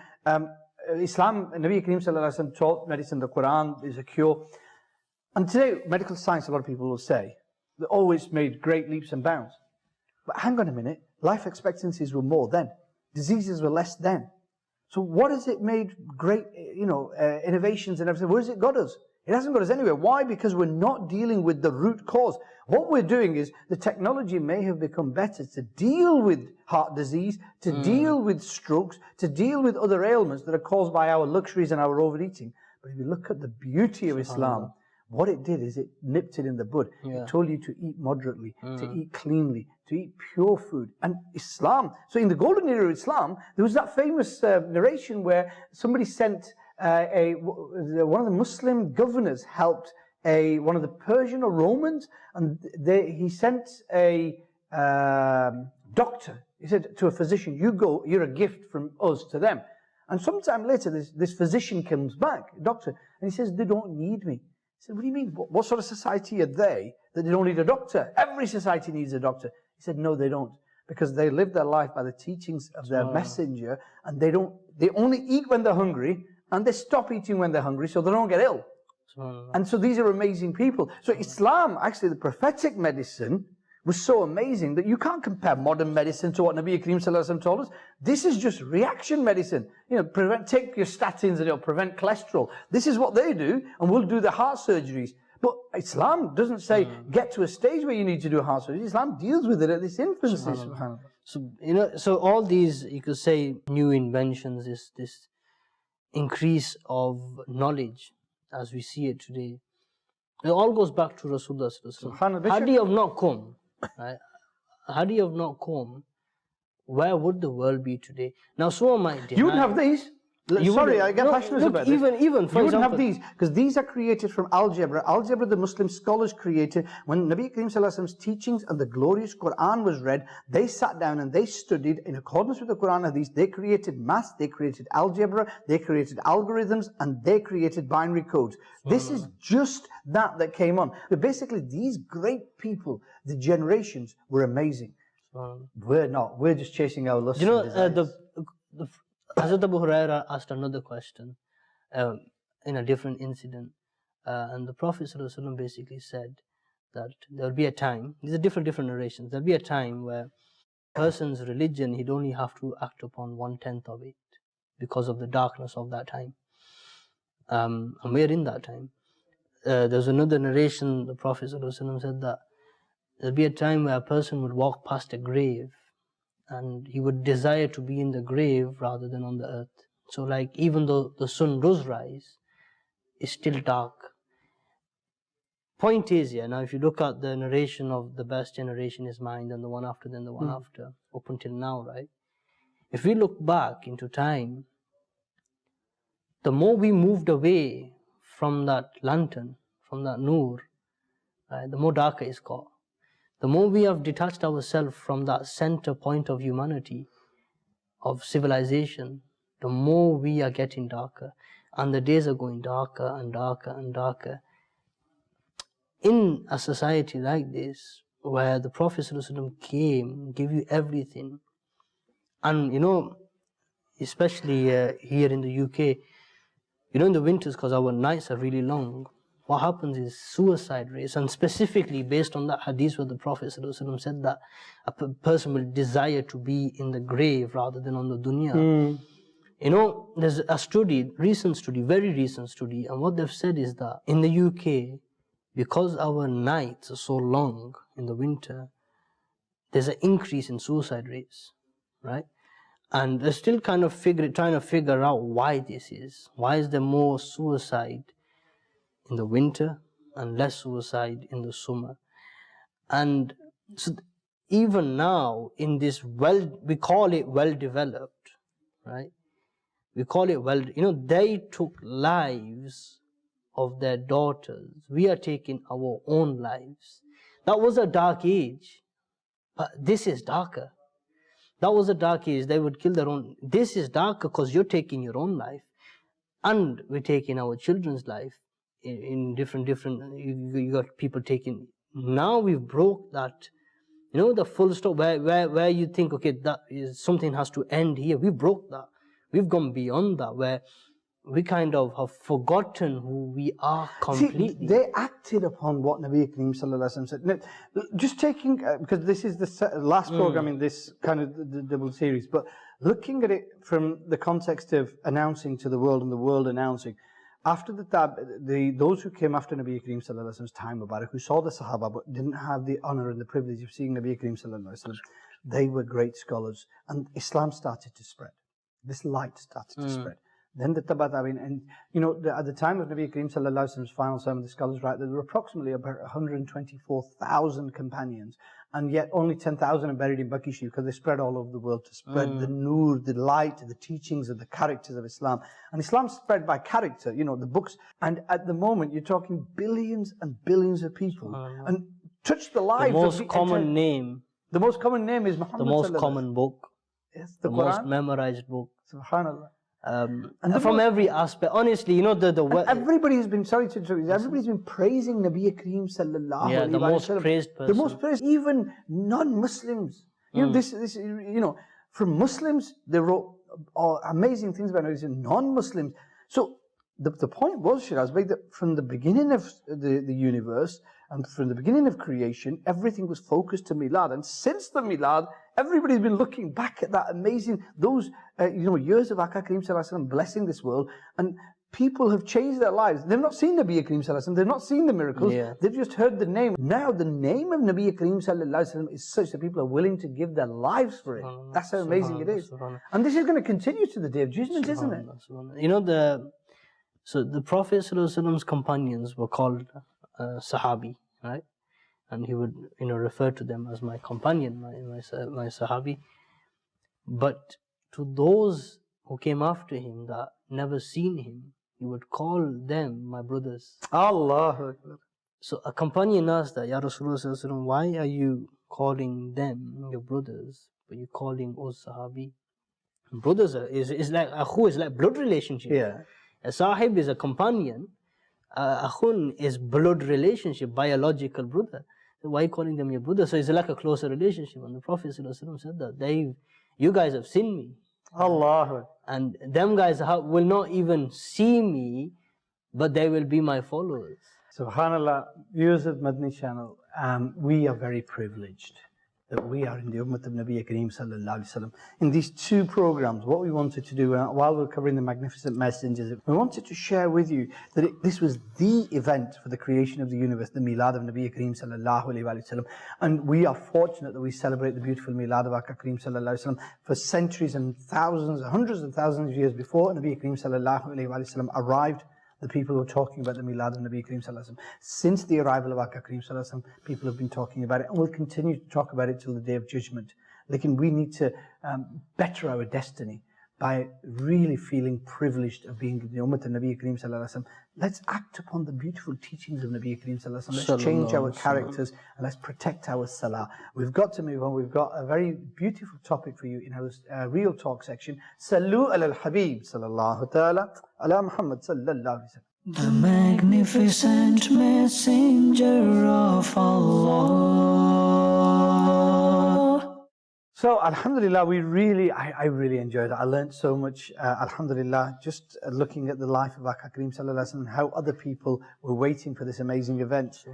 Islam, Nabi Kareem sallallahu alaihi wasallam taught medicine, the Quran is a cure. And today, medical science, a lot of people will say, they always made great leaps and bounds. But hang on a minute, life expectancies were more then. Diseases were less then. So what has it made great, you know, innovations and everything? Where has it got us? It hasn't got us anywhere. Why? Because we're not dealing with the root cause. What we're doing is, the technology may have become better to deal with heart disease, to deal with strokes, to deal with other ailments that are caused by our luxuries and our overeating. But if you look at the beauty of Islam, what it did is it nipped it in the bud. It told you to eat moderately, to eat cleanly, to eat pure food. And Islam, so in the golden era of Islam, there was that famous narration where somebody sent one of the Muslim governors helped one of the Persian or Romans, and he sent a doctor. He said to a physician, you go, you're a gift from us to them. And sometime later, this physician comes back, doctor, and he says, they don't need me. He said, what do you mean? What sort of society are they that they don't need a doctor? Every society needs a doctor. He said, no, they don't. Because they live their life by the teachings of their messenger, and they only eat when they're hungry, and they stop eating when they're hungry so they don't get ill. And so these are amazing people. So Islam, actually the prophetic medicine, was so amazing that you can't compare modern medicine to what Nabi Kareem sallallahu alaihi wasallam told us. This is just reaction medicine. You know, take your statins and it'll prevent cholesterol. This is what they do, and we'll do the heart surgeries. But Islam doesn't say, get to a stage where you need to do heart surgery. Islam deals with it at this infancy. So, you know, so all these, you could say, new inventions, this increase of knowledge as we see it today, it all goes back to Rasulullah sallallahu alaihi wasallam. Had he have not come, right? Had he have not come, where would the world be today? Now, someone might deny. You wouldn't have these. Sorry, I get passionate about this. Even for you wouldn't example, have these, because these are created from algebra. Algebra, the Muslim scholars created. When Nabi Kareem sallallahu alaihi wasallam's teachings and the glorious Quran was read, they sat down and they studied in accordance with the Quran and these. They created maths, they created algebra, they created algorithms, and they created binary codes. This is just that came on. But basically, these great people, the generations, were amazing. We're not. We're just chasing our lust. You know, Hazrat Abu Huraira asked another question in a different incident, and the Prophet ﷺ basically said that there will be a time, these are different narrations, there will be a time where a person's religion, he'd only have to act upon 1/10 of it because of the darkness of that time. And we're in that time. There's another narration, the Prophet ﷺ said that there'll be a time where a person would walk past a grave and he would desire to be in the grave rather than on the earth. So like, even though the sun does rise, it's still dark. Point is, now if you look at the narration of the best generation is mine, then the one after, then the one after, up until now, right? If we look back into time, the more we moved away from that lantern, from that nur, right, the more darker it's got. The more we have detached ourselves from that center point of humanity, of civilization, the more we are getting darker. And the days are going darker and darker and darker. In a society like this, where the Prophet ﷺ came, gave you everything, and you know, especially here in the UK, you know, in the winters, because our nights are really long, what happens is suicide rates, and specifically based on that hadith where the Prophet ﷺ said that a person will desire to be in the grave rather than on the dunya. You know, there's a study, very recent study, and what they've said is that in the UK, because our nights are so long in the winter, there's an increase in suicide rates. right? And they're still kind of trying to figure out why this is. Why is there more suicide in the winter and less suicide in the summer? And so even now in this we call it well-developed, right? We call it they took lives of their daughters. We are taking our own lives. That was a dark age, but this is darker. That was a dark age. They would kill their own. This is darker because you're taking your own life, and we're taking our children's life in different. You got people taking. Now we've broke that. The full stop where you think, okay, that is something has to end here. We broke that. We've gone beyond that, where we kind of have forgotten who we are completely. See, they acted upon what Nabi Kareem Sallallahu Alaihi Wasallam said. Now, just taking, because this is the last program in this kind of the double series, but looking at it from the context of announcing to the world and the world announcing, after those who came after Nabi Kareem Sallallahu Alaihi Wasallam's time, Mubarak, who saw the Sahaba but didn't have the honor and the privilege of seeing Nabi Kareem Sallallahu Alaihi Wasallam, they were great scholars, and Islam started to spread. This light started to spread. Then the Tabatabin, and at the time of Nabi Kareem Sallallahu Alaihi Wasallam's final sermon, the scholars write that there were approximately about 124,000 companions, and yet only 10,000 are buried in Baqi because they spread all over the world to spread the nur, the light, the teachings of the characters of Islam. And Islam spread by character, the books. And at the moment, you're talking billions and billions of people, and touch the lives. The most common name. The most common name is Muhammad. The most common book. Yes, the most memorized book. Subhanallah. And from every aspect, honestly, everybody's been, sorry to interrupt you, everybody's been praising Nabi Kareem Sallallahu Alaihi Wasallam. Yeah, the most praised person. The most praised, even non-Muslims. From Muslims, they wrote amazing things about Nabi, non-Muslims. So the point was, Shiraz Bey, that from the beginning of the universe and from the beginning of creation, everything was focused to Milad. And since the Milad, everybody's been looking back at that amazing, those years of Aka Kareem Sallallahu Alaihi Wasallam blessing this world, and people have changed their lives. They've not seen Nabi Kareem Sallallahu Alaihi Wasallam, they've not seen the miracles, they've just heard the name. Now the name of Nabi Kareem Sallallahu Alaihi Wasallam is such that people are willing to give their lives for it. That's how amazing it is. And this is going to continue to the Day of Judgment, isn't it? So the Prophet's companions were called Sahabi, right? And he would, refer to them as my companion, my Sahabi. But to those who came after him that never seen him, he would call them my brothers. Allah. So a companion asked that, Ya Rasulullah, why are you calling them your brothers, but you're calling us Sahabi? Brothers is like akhu, is like blood relationship. Yeah. A sahib is a companion. Akhun is blood relationship, biological brother. So why are you calling them your brother? So it's like a closer relationship. And the Prophet said that you guys have seen me. Allah. And them guys will not even see me, but they will be my followers. Subhanallah, viewers of Madani Channel, we are very privileged that we are in the Ummah of Nabi Kareem Sallallahu Alaihi Wasallam. In these two programs, what we wanted to do while we're covering the magnificent messengers, we wanted to share with you that this was the event for the creation of the universe, the Milad of Nabi Kareem Sallallahu Alaihi Wasallam. And we are fortunate that we celebrate the beautiful Milad of Aka Kareem Sallallahu Alaihi Wasallam for centuries and thousands, hundreds and thousands of years before Nabi Kareem Sallallahu Alaihi Wasallam arrived. The people who are talking about the Milad of Nabi Kareem Sallallahu Alaihi Wasallam. Since the arrival of Aka Kareem Sallallahu Alaihi Wasallam, people have been talking about it and will continue to talk about it till the Day of Judgment. We need to better our destiny by really feeling privileged of being the Ummah of Nabi Kareem Sallallahu Alaihi Wasallam. Let's act upon the beautiful teachings of Nabi Kareem Sallallahu Alaihi Wasallam. Let's change our characters and let's protect our salah. We've got to move on. We've got a very beautiful topic for you in our Real Talk section. Sallu ala al-Habib sallallahu ta'ala ala Muhammad sallallahu alaihi wasallam. The magnificent messenger of Allah. So, alhamdulillah, I really enjoyed it. I learned so much, alhamdulillah, just looking at the life of Aka Kareem Sallallahu Alaihi Wasallam and how other people were waiting for this amazing event.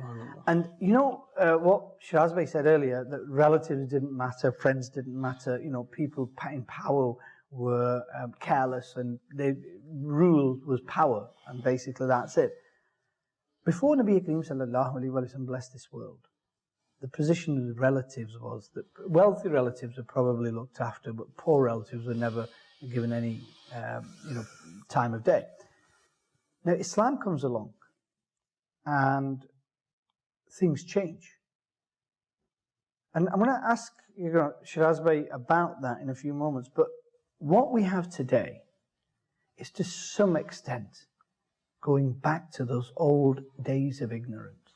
And what Shiraz Bey said earlier, that relatives didn't matter, friends didn't matter, people in power were careless and their rule was power, and basically that's it. Before Nabi Kareem Sallallahu Alaihi Wasallam blessed this world, the position of the relatives was that wealthy relatives were probably looked after, but poor relatives were never given any time of day. Now Islam comes along and things change. And I'm going to ask Shiraz Bhai about that in a few moments, but what we have today is to some extent going back to those old days of ignorance.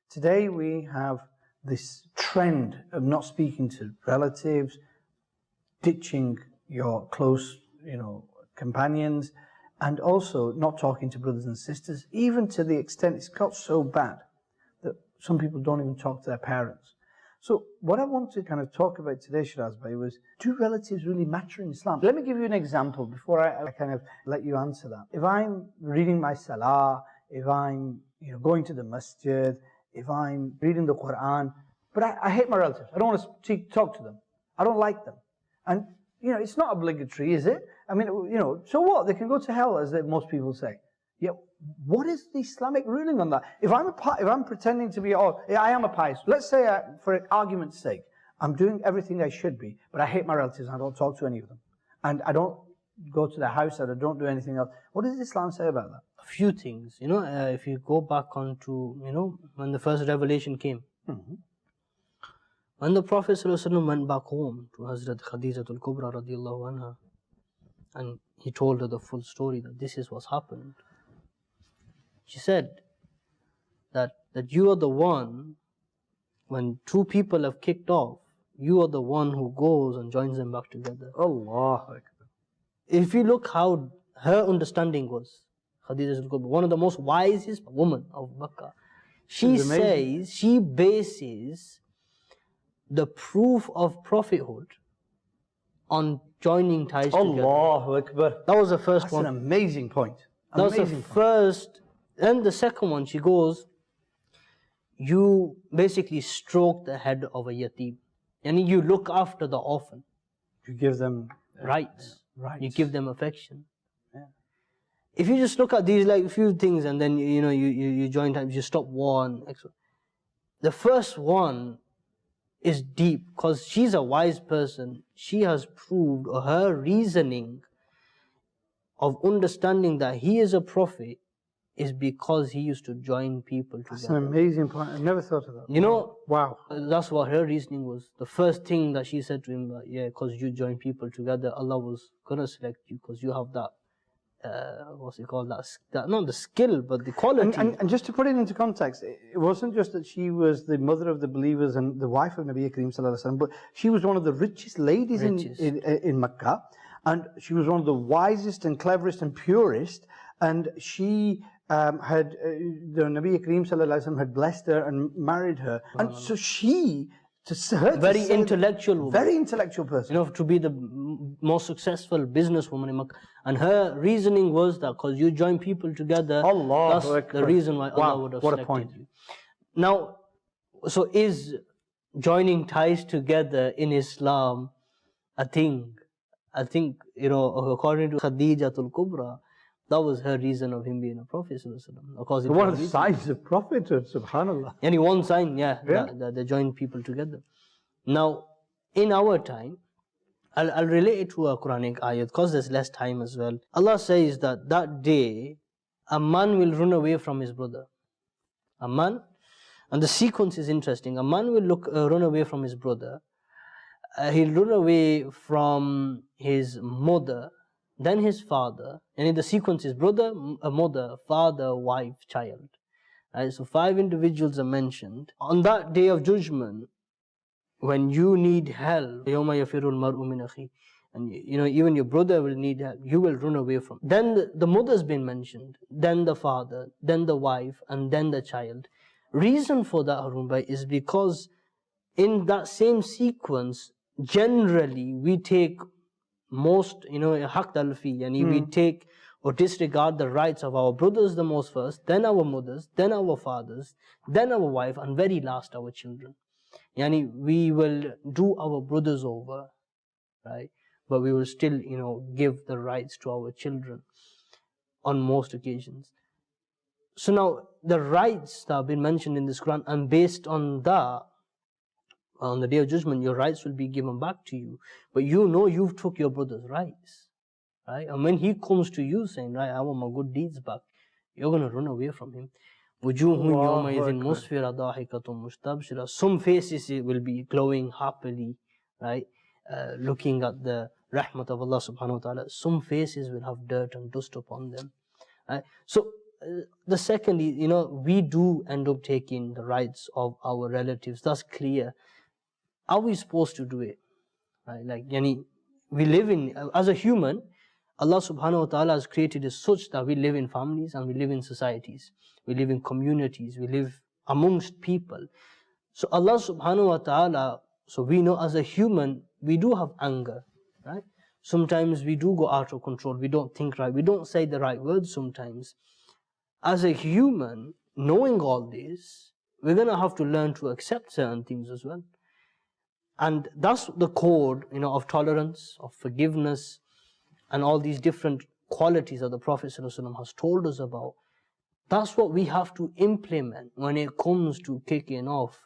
Today we have this trend of not speaking to relatives, ditching your close, companions, and also not talking to brothers and sisters, even to the extent it's got so bad that some people don't even talk to their parents. So what I want to kind of talk about today, Shiraz Bhai, was, do relatives really matter in Islam? Let me give you an example before I kind of let you answer that. If I'm reading my salah, if I'm going to the masjid, if I'm reading the Quran, but I hate my relatives, I don't want to talk to them, I don't like them. And it's not obligatory, is it? I mean, so what? They can go to hell, as most people say. Yeah, what is the Islamic ruling on that? If I'm pretending to be, I am a pious, let's say for argument's sake, I'm doing everything I should be, but I hate my relatives and I don't talk to any of them. And I don't go to their house and I don't do anything else. What does Islam say about that? A few things, if you go back onto, when the first revelation came. Mm-hmm. When the Prophet went back home to Hazrat Khadijatul Kubra radiallahu anha, and he told her the full story that this is what's happened. She said that you are the one, when two people have kicked off, you are the one who goes and joins them back together. Allah. If you look how her understanding was, Khadijatul Kubra, one of the most wisest women of Makkah, she says, she bases the proof of prophethood on joining ties together. Allahu Akbar. That was the first one. That's an amazing point. That was the first. Then the second one, she goes, you basically stroke the head of a yatim. And you look after the orphan. You give them rights. Rights. You give them affection. Yeah. If you just look at these few things and then you join ties, you stop war and the first one is deep because she's a wise person. She has proved, or her reasoning of understanding that he is a prophet is because he used to join people together. That's an amazing point. I've never thought of that. Wow. That's what her reasoning was. The first thing that she said to him, because you join people together, Allah was going to select you because you have that, what's it called, that not the skill, but the quality. And just to put it into context, it wasn't just that she was the mother of the believers and the wife of Nabi Kareem Sallallahu Alaihi Wasallam, but she was one of the richest ladies in Makkah, and she was one of the wisest and cleverest and purest, and she the Nabi Kareem Sallallahu Alaihi Wasallam had blessed her and married her, and so she, very intellectual woman. Very intellectual person. To be the most successful businesswoman in Makkah. And her reasoning was that because you join people together, that's the reason why Allah would have selected you. Now, so is joining ties together in Islam a thing? I think, according to Khadijatul Kubra, that was her reason of him being a prophet. One of the signs of prophethood, subhanAllah. Only one sign, that they joined people together. Now, in our time, I'll relate it to a Quranic ayat because there's less time as well. Allah says that day, a man will run away from his brother. A man, and the sequence is interesting. A man will run away from his brother. He'll run away from his mother, then his father, and in the sequence is brother, mother, father, wife, child. Right? So 5 individuals are mentioned. On that day of judgment, when you need help, يَوْمَ يَفِرُّ الْمَرْءُ مِنْ أَخِيهِ, and even your brother will need help, you will run away from. Then the mother's been mentioned, then the father, then the wife, and then the child. Reason for that, Harun Bhai, is because in that same sequence, generally we take most, haqq talfi, yani we take or disregard the rights of our brothers the most first, then our mothers, then our fathers, then our wife, and very last our children. Yani we will do our brothers over, right? But we will still, give the rights to our children on most occasions. So now the rights that have been mentioned in this Quran, and based on that, On the Day of Judgment, your rights will be given back to you. But you know you've took your brother's rights. Right? And when he comes to you saying, right, I want my good deeds back, you're going to run away from him. Some faces will be glowing happily, right? Looking at the rahmat of Allah subhanahu wa ta'ala. Some faces will have dirt and dust upon them. Right? So the second is, we do end up taking the rights of our relatives. That's clear. Are we supposed to do it? Right? Like, we live in, as a human, Allah subhanahu wa ta'ala has created us such that we live in families and we live in societies. We live in communities. We live amongst people. So Allah subhanahu wa ta'ala, so we know as a human, we do have anger, right? Sometimes we do go out of control. We don't think right. We don't say the right words sometimes. As a human, knowing all this, we're going to have to learn to accept certain things as well. And that's the code, of tolerance, of forgiveness, and all these different qualities that the Prophetﷺ has told us about. That's what we have to implement when it comes to kicking off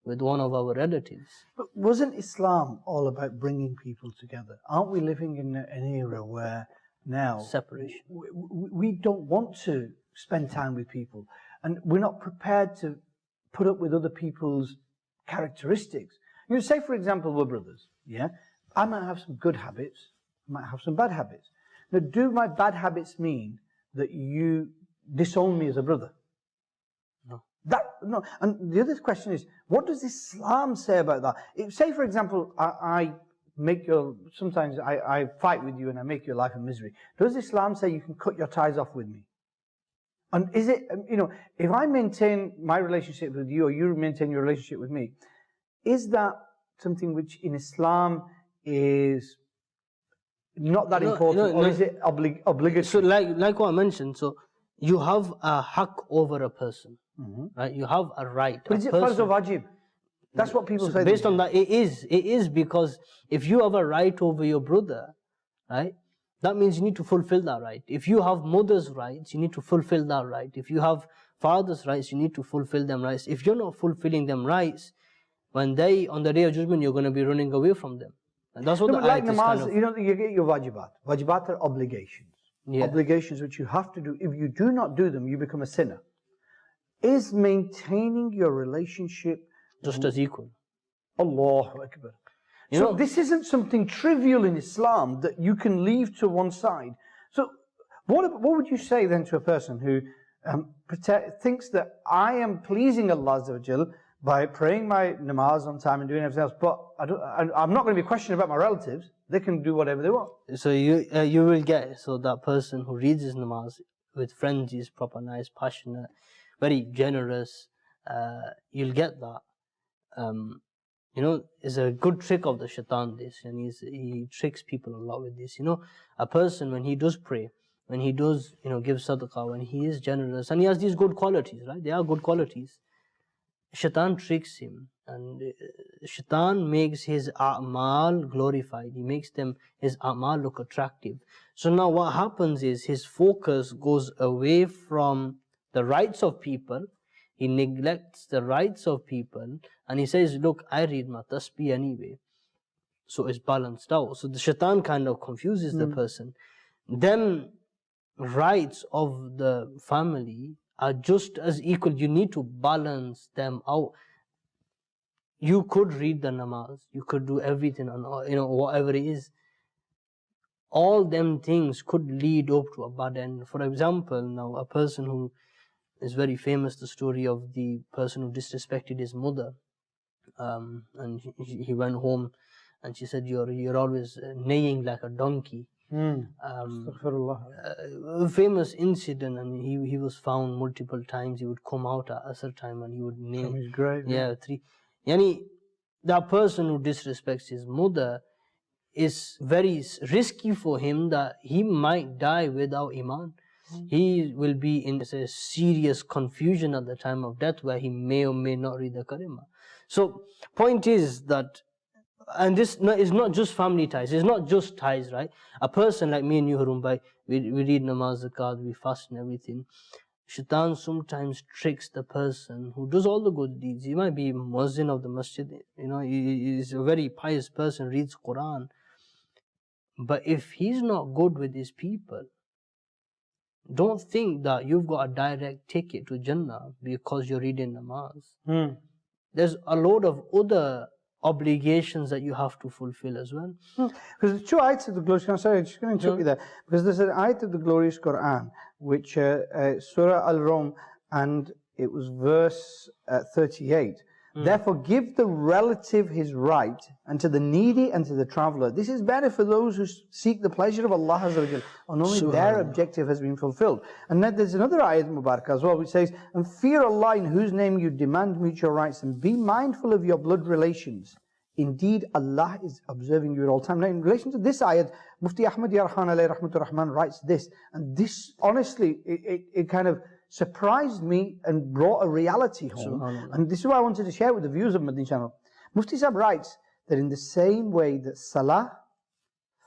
with one of our relatives. But wasn't Islam all about bringing people together? Aren't we living in an era where now Separation. We don't want to spend time with people, and we're not prepared to put up with other people's characteristics. Say for example, we're brothers, yeah? I might have some good habits, I might have some bad habits. Now, do my bad habits mean that you disown me as a brother? No. And the other question is, what does Islam say about that? Say for example, sometimes I fight with you and I make your life a misery. Does Islam say you can cut your ties off with me? And is it, if I maintain my relationship with you or you maintain your relationship with me, is that something which in Islam is not that important, or is it obligatory? So like what I mentioned, so you have a haqq over a person, right? You have a right. But is it farz or wajib? That's what people say. Based on that, it is because if you have a right over your brother, right, that means you need to fulfill that right. If you have mother's rights, you need to fulfill that right. If you have father's rights, you need to fulfill them rights. If you're not fulfilling them rights, when on the Day of Judgment, you're going to be running away from them. And that's what the like ayat is namaz, kind of, you get your wajibat. Wajibat are obligations. Yeah. Obligations which you have to do. If you do not do them, you become a sinner. Is maintaining your relationship just as equal? Allahu Akbar. So this isn't something trivial in Islam that you can leave to one side. So what would you say then to a person who thinks that I am pleasing Allah Azza wa Jal by praying my namaz on time and doing everything else, but I'm not going to be questioning about my relatives. They can do whatever they want. So you will get, so that person who reads his namaz with friends is proper nice, passionate, very generous, you'll get that. It's a good trick of the shaitan, this, and he tricks people a lot with this. A person, when he does pray, when he does, give sadaqah, when he is generous, and he has these good qualities, right? They are good qualities. Shaitan tricks him, and Shaitan makes his a'mal glorified. He makes his a'mal look attractive. So now what happens is his focus goes away from the rights of people. He neglects the rights of people, and he says, look, I read my tasbih anyway. So it's balanced out. So the Shaitan kind of confuses the person. Them rights of the family are just as equal. You need to balance them out. You could read the namaz, you could do everything, on whatever it is. All them things could lead up to a bad end. For example, now a person who is very famous, the story of the person who disrespected his mother, and he went home, and she said, "You're always neighing like a donkey." Famous incident, and he was found multiple times. He would come out at a certain time and he would neigh. From his grave. Yeah, that person who disrespects his mother is very risky for him, that he might die without iman. He will be in a serious confusion at the time of death, where he may or may not read the kalima. So point is that, and this is not just family ties, it's not just ties, right? A person like me and you, Harun Bhai, we read namaz, zakat, we fast and everything. Shaitan sometimes tricks the person who does all the good deeds. He might be muezzin of the masjid, he is a very pious person, reads Quran. But if he's not good with his people, don't think that you've got a direct ticket to Jannah because you're reading namaz. There's a load of other obligations that you have to fulfill as well. Because the two ayats of the glorious Quran, sorry, I'm just going to interrupt you there, because there's an ayat of the glorious Quran, which Surah Al-Rum, and it was verse 38. Therefore give the relative his right, and to the needy and to the traveller. This is better for those who seek the pleasure of Allah Azza wa Jal, and only their objective has been fulfilled. And then there's another ayat Mubarak as well, which says, and fear Allah in whose name you demand mutual rights, and be mindful of your blood relations. Indeed, Allah is observing you at all times. Now, in relation to this ayat, Mufti Ahmad Yarhan alayhi rahmatur rahman writes this, and this, honestly, it kind of surprised me and brought a reality home. And this is what I wanted to share with the viewers of Madani Channel. Mufti Sahib writes that in the same way that salah,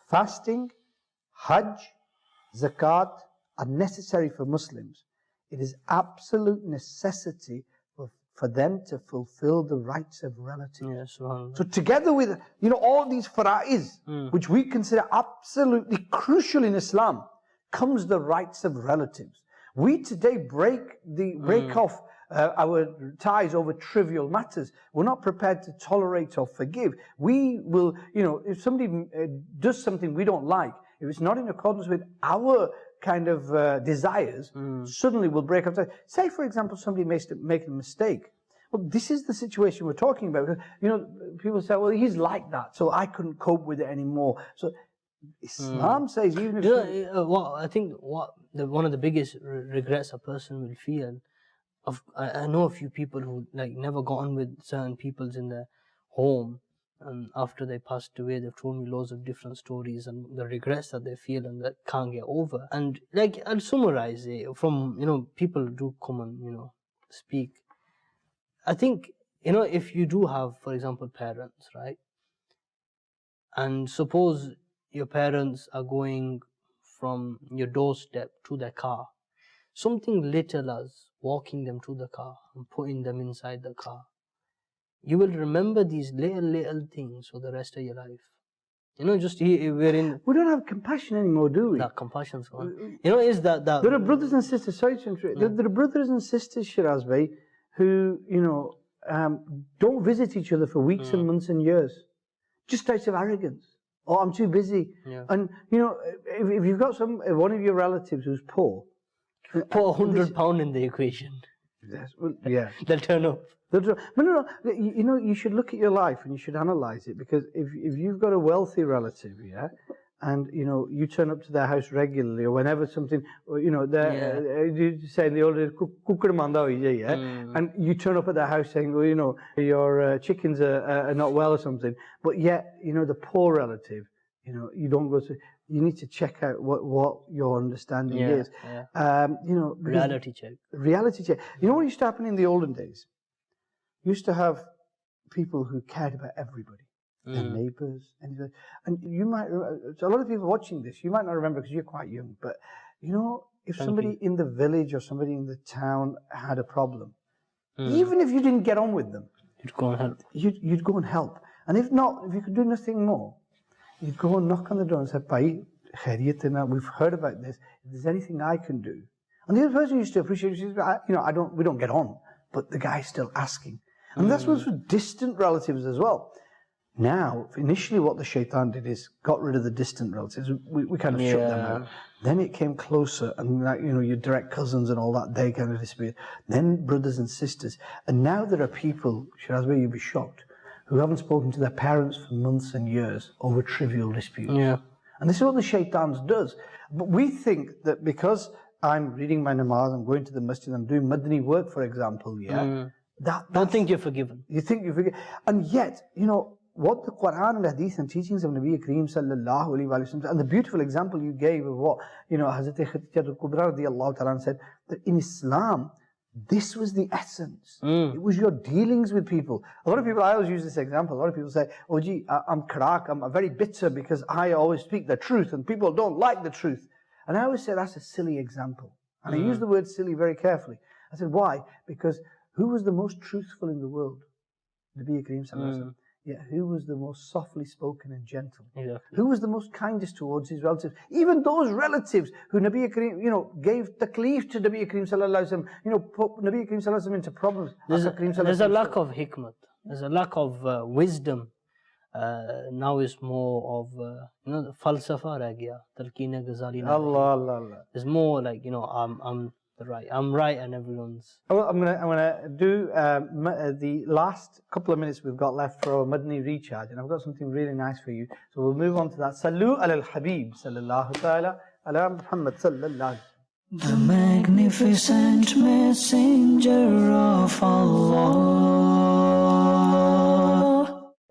fasting, hajj, zakat are necessary for Muslims, it is absolute necessity for them to fulfill the rights of relatives. So together with all these fara'iz, which we consider absolutely crucial in Islam, comes the rights of relatives. We today break off our ties over trivial matters. We're not prepared to tolerate or forgive. We will, if somebody does something we don't like, if it's not in accordance with our kind of desires, suddenly we'll break up ties. Say, for example, somebody make a mistake. Well, this is the situation we're talking about. People say, well, he's like that, so I couldn't cope with it anymore. So Islam says, even if I think one of the biggest regrets a person will feel, I know a few people who never got on with certain peoples in their home, and after they passed away, they've told me loads of different stories and the regrets that they feel and that can't get over. And I'll summarize it from people do come and speak. I think if you do have, for example, parents, right, and suppose your parents are going from your doorstep to their car. Something little as walking them to the car and putting them inside the car. You will remember these little things for the rest of your life. We don't have compassion anymore, do we? That compassion's gone. Is that there are brothers and sisters, sorry to interrupt, there are brothers and sisters, Shiraz Bhai, who, don't visit each other for weeks and months and years. Just out of arrogance. Oh, I'm too busy. And if you've got one of your relatives who's poor, put £100 in the equation. Yes, well, yeah, they'll turn up. But no. You should look at your life and you should analyze it, because if you've got a wealthy relative, and you turn up to their house regularly, or whenever something, you say in the old days, and you turn up at their house saying, well, your chickens are not well or something, but yet, the poor relative, you don't go to, you need to check out what your understanding is. Reality check. Reality check. You know what used to happen in the olden days? You used to have people who cared about everybody. Their neighbours, and you might. So a lot of people watching this, you might not remember because you're quite young. But if somebody in the village or somebody in the town had a problem, even if you didn't get on with them, you'd go and help. You'd go and help. And if not, if you could do nothing more, you'd go and knock on the door and say, "Bhai, khairiyat, we've heard about this. If there's anything I can do," and the other person used to appreciate it. We don't get on, but the guy's still asking, and that's what's with distant relatives as well. Now, initially what the shaitan did is got rid of the distant relatives. We kind of shut them out. Then it came closer, and your direct cousins and all that, they kind of disappeared. Then brothers and sisters. And now there are people, Shiraz Bhai, you'd be shocked, who haven't spoken to their parents for months and years over trivial disputes. And this is what the shaitan does. But we think that because I'm reading my namaz, I'm going to the masjid, I'm doing Madani work, for example, don't think you're forgiven. You think you're forgiven. And yet, what the Quran and Hadith and teachings of Nabi Kareem sallallahu alayhi wa sallam, and the beautiful example you gave of what, Hazrat Khadijah al-Kubra radiyallahu ta'ala said, that in Islam, this was the essence. It was your dealings with people. A lot of people, I always use this example, a lot of people say, oh gee, I'm karak, I'm very bitter because I always speak the truth and people don't like the truth. And I always say that's a silly example. And I use the word silly very carefully. I said, why? Because who was the most truthful in the world? Nabi Kareem Sallallahu Alaihi Wasallam. Yet who was the most softly spoken and gentle? Exactly. Who was the most kindest towards his relatives? Even those relatives who Nabi Kareem, gave taklif to Nabi Kareem Sallallahu Alaihi Wasallam, put Nabi Kareem Sallallahu Alaihi Wasallam into problems. There's a lack of hikmat. There's a lack of wisdom. Now it's more of the falsafa reh gaya, talqeen ghazali. Allah. It's more like I'm right and everyone's. Well, I'm gonna do the last couple of minutes we've got left for our Madani recharge, and I've got something really nice for you. So we'll move on to that. Salu al Habib sallallahu ta'ala ala Muhammad sallallahu. The magnificent messenger of Allah.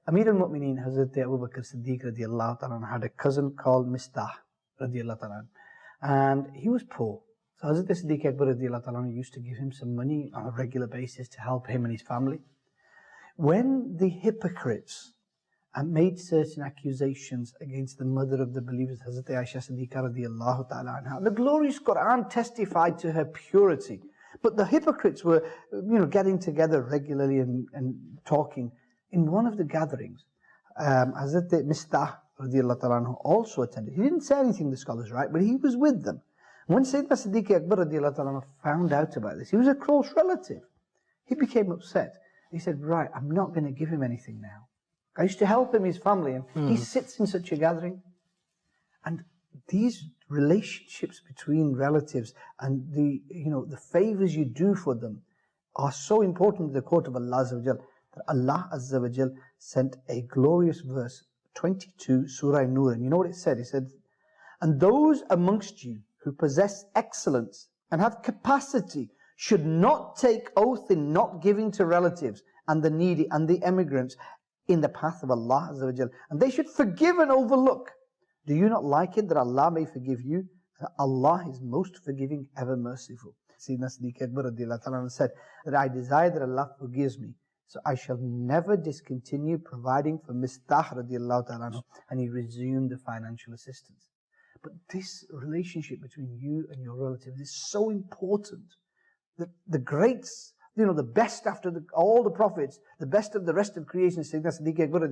Amir al-Mu'mineen Hazrat Abu Bakr Siddiq radiallahu ta'ala had a cousin called Mistah radiallahu ta'ala, and he was poor. So Hazrat Siddiq Akbar radiallahu ta'ala used to give him some money on a regular basis to help him and his family. When the hypocrites made certain accusations against the mother of the believers, Hazrat Aisha Siddiqa radiallahu ta'ala anha, the glorious Quran testified to her purity. But the hypocrites were, getting together regularly and talking. In one of the gatherings, Hazrat Mistah radiallahu ta'ala anhu also attended. He didn't say anything, the scholars, right? But he was with them. When Sayyidina Siddiq Akbar radiallahu ta'ala found out about this, he was a close relative. He became upset. He said, right, I'm not going to give him anything now. I used to help him, his family, and he sits in such a gathering. And these relationships between relatives and the favors you do for them are so important in the court of Allah Azza wa Jal, that Allah Azza wa Jal sent a glorious verse, 22, Surah Nur. And you know what it said? It said, and those amongst you who possess excellence and have capacity should not take oath in not giving to relatives and the needy and the emigrants in the path of Allah Azza wa Jal. And they should forgive and overlook. Do you not like it that Allah may forgive you? Allah is most forgiving, ever merciful. Sayyidina Siddiq Akbar radiallahu ta'ala said that I desire that Allah forgives me, so I shall never discontinue providing for Mistah radiallahu ta'ala, and he resumed the financial assistance. But this relationship between you and your relatives is so important that the greats, the best after all the prophets, the best of the rest of creation, Sayyidina Siddiq Akbar,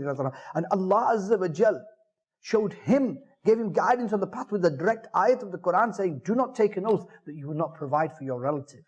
and Allah Azza wa Jal showed him, gave him guidance on the path with the direct ayat of the Quran saying, do not take an oath that you will not provide for your relative.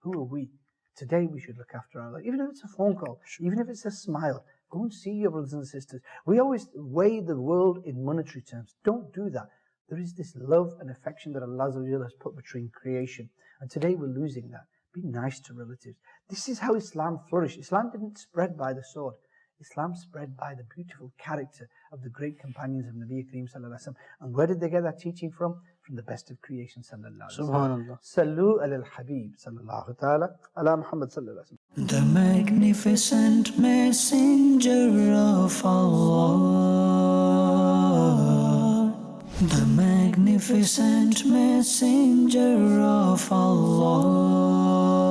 Who are we? Today we should look after our life. Even if it's a phone call, even if it's a smile, go and see your brothers and sisters. We always weigh the world in monetary terms. Don't do that. There is this love and affection that Allah has put between creation. And today we're losing that. Be nice to relatives. This is how Islam flourished. Islam didn't spread by the sword. Islam spread by the beautiful character of the great companions of Nabi Kareem Sallallahu Alaihi Wasallam. And where did they get that teaching from? From the best of creation Sallallahu Alaihi Wasallam. Subhanallah. Salu al Habib Sallallahu Ta'ala ala Muhammad Sallallahu Alaihi Wasallam. The magnificent messenger of Allah. The magnificent messenger of Allah.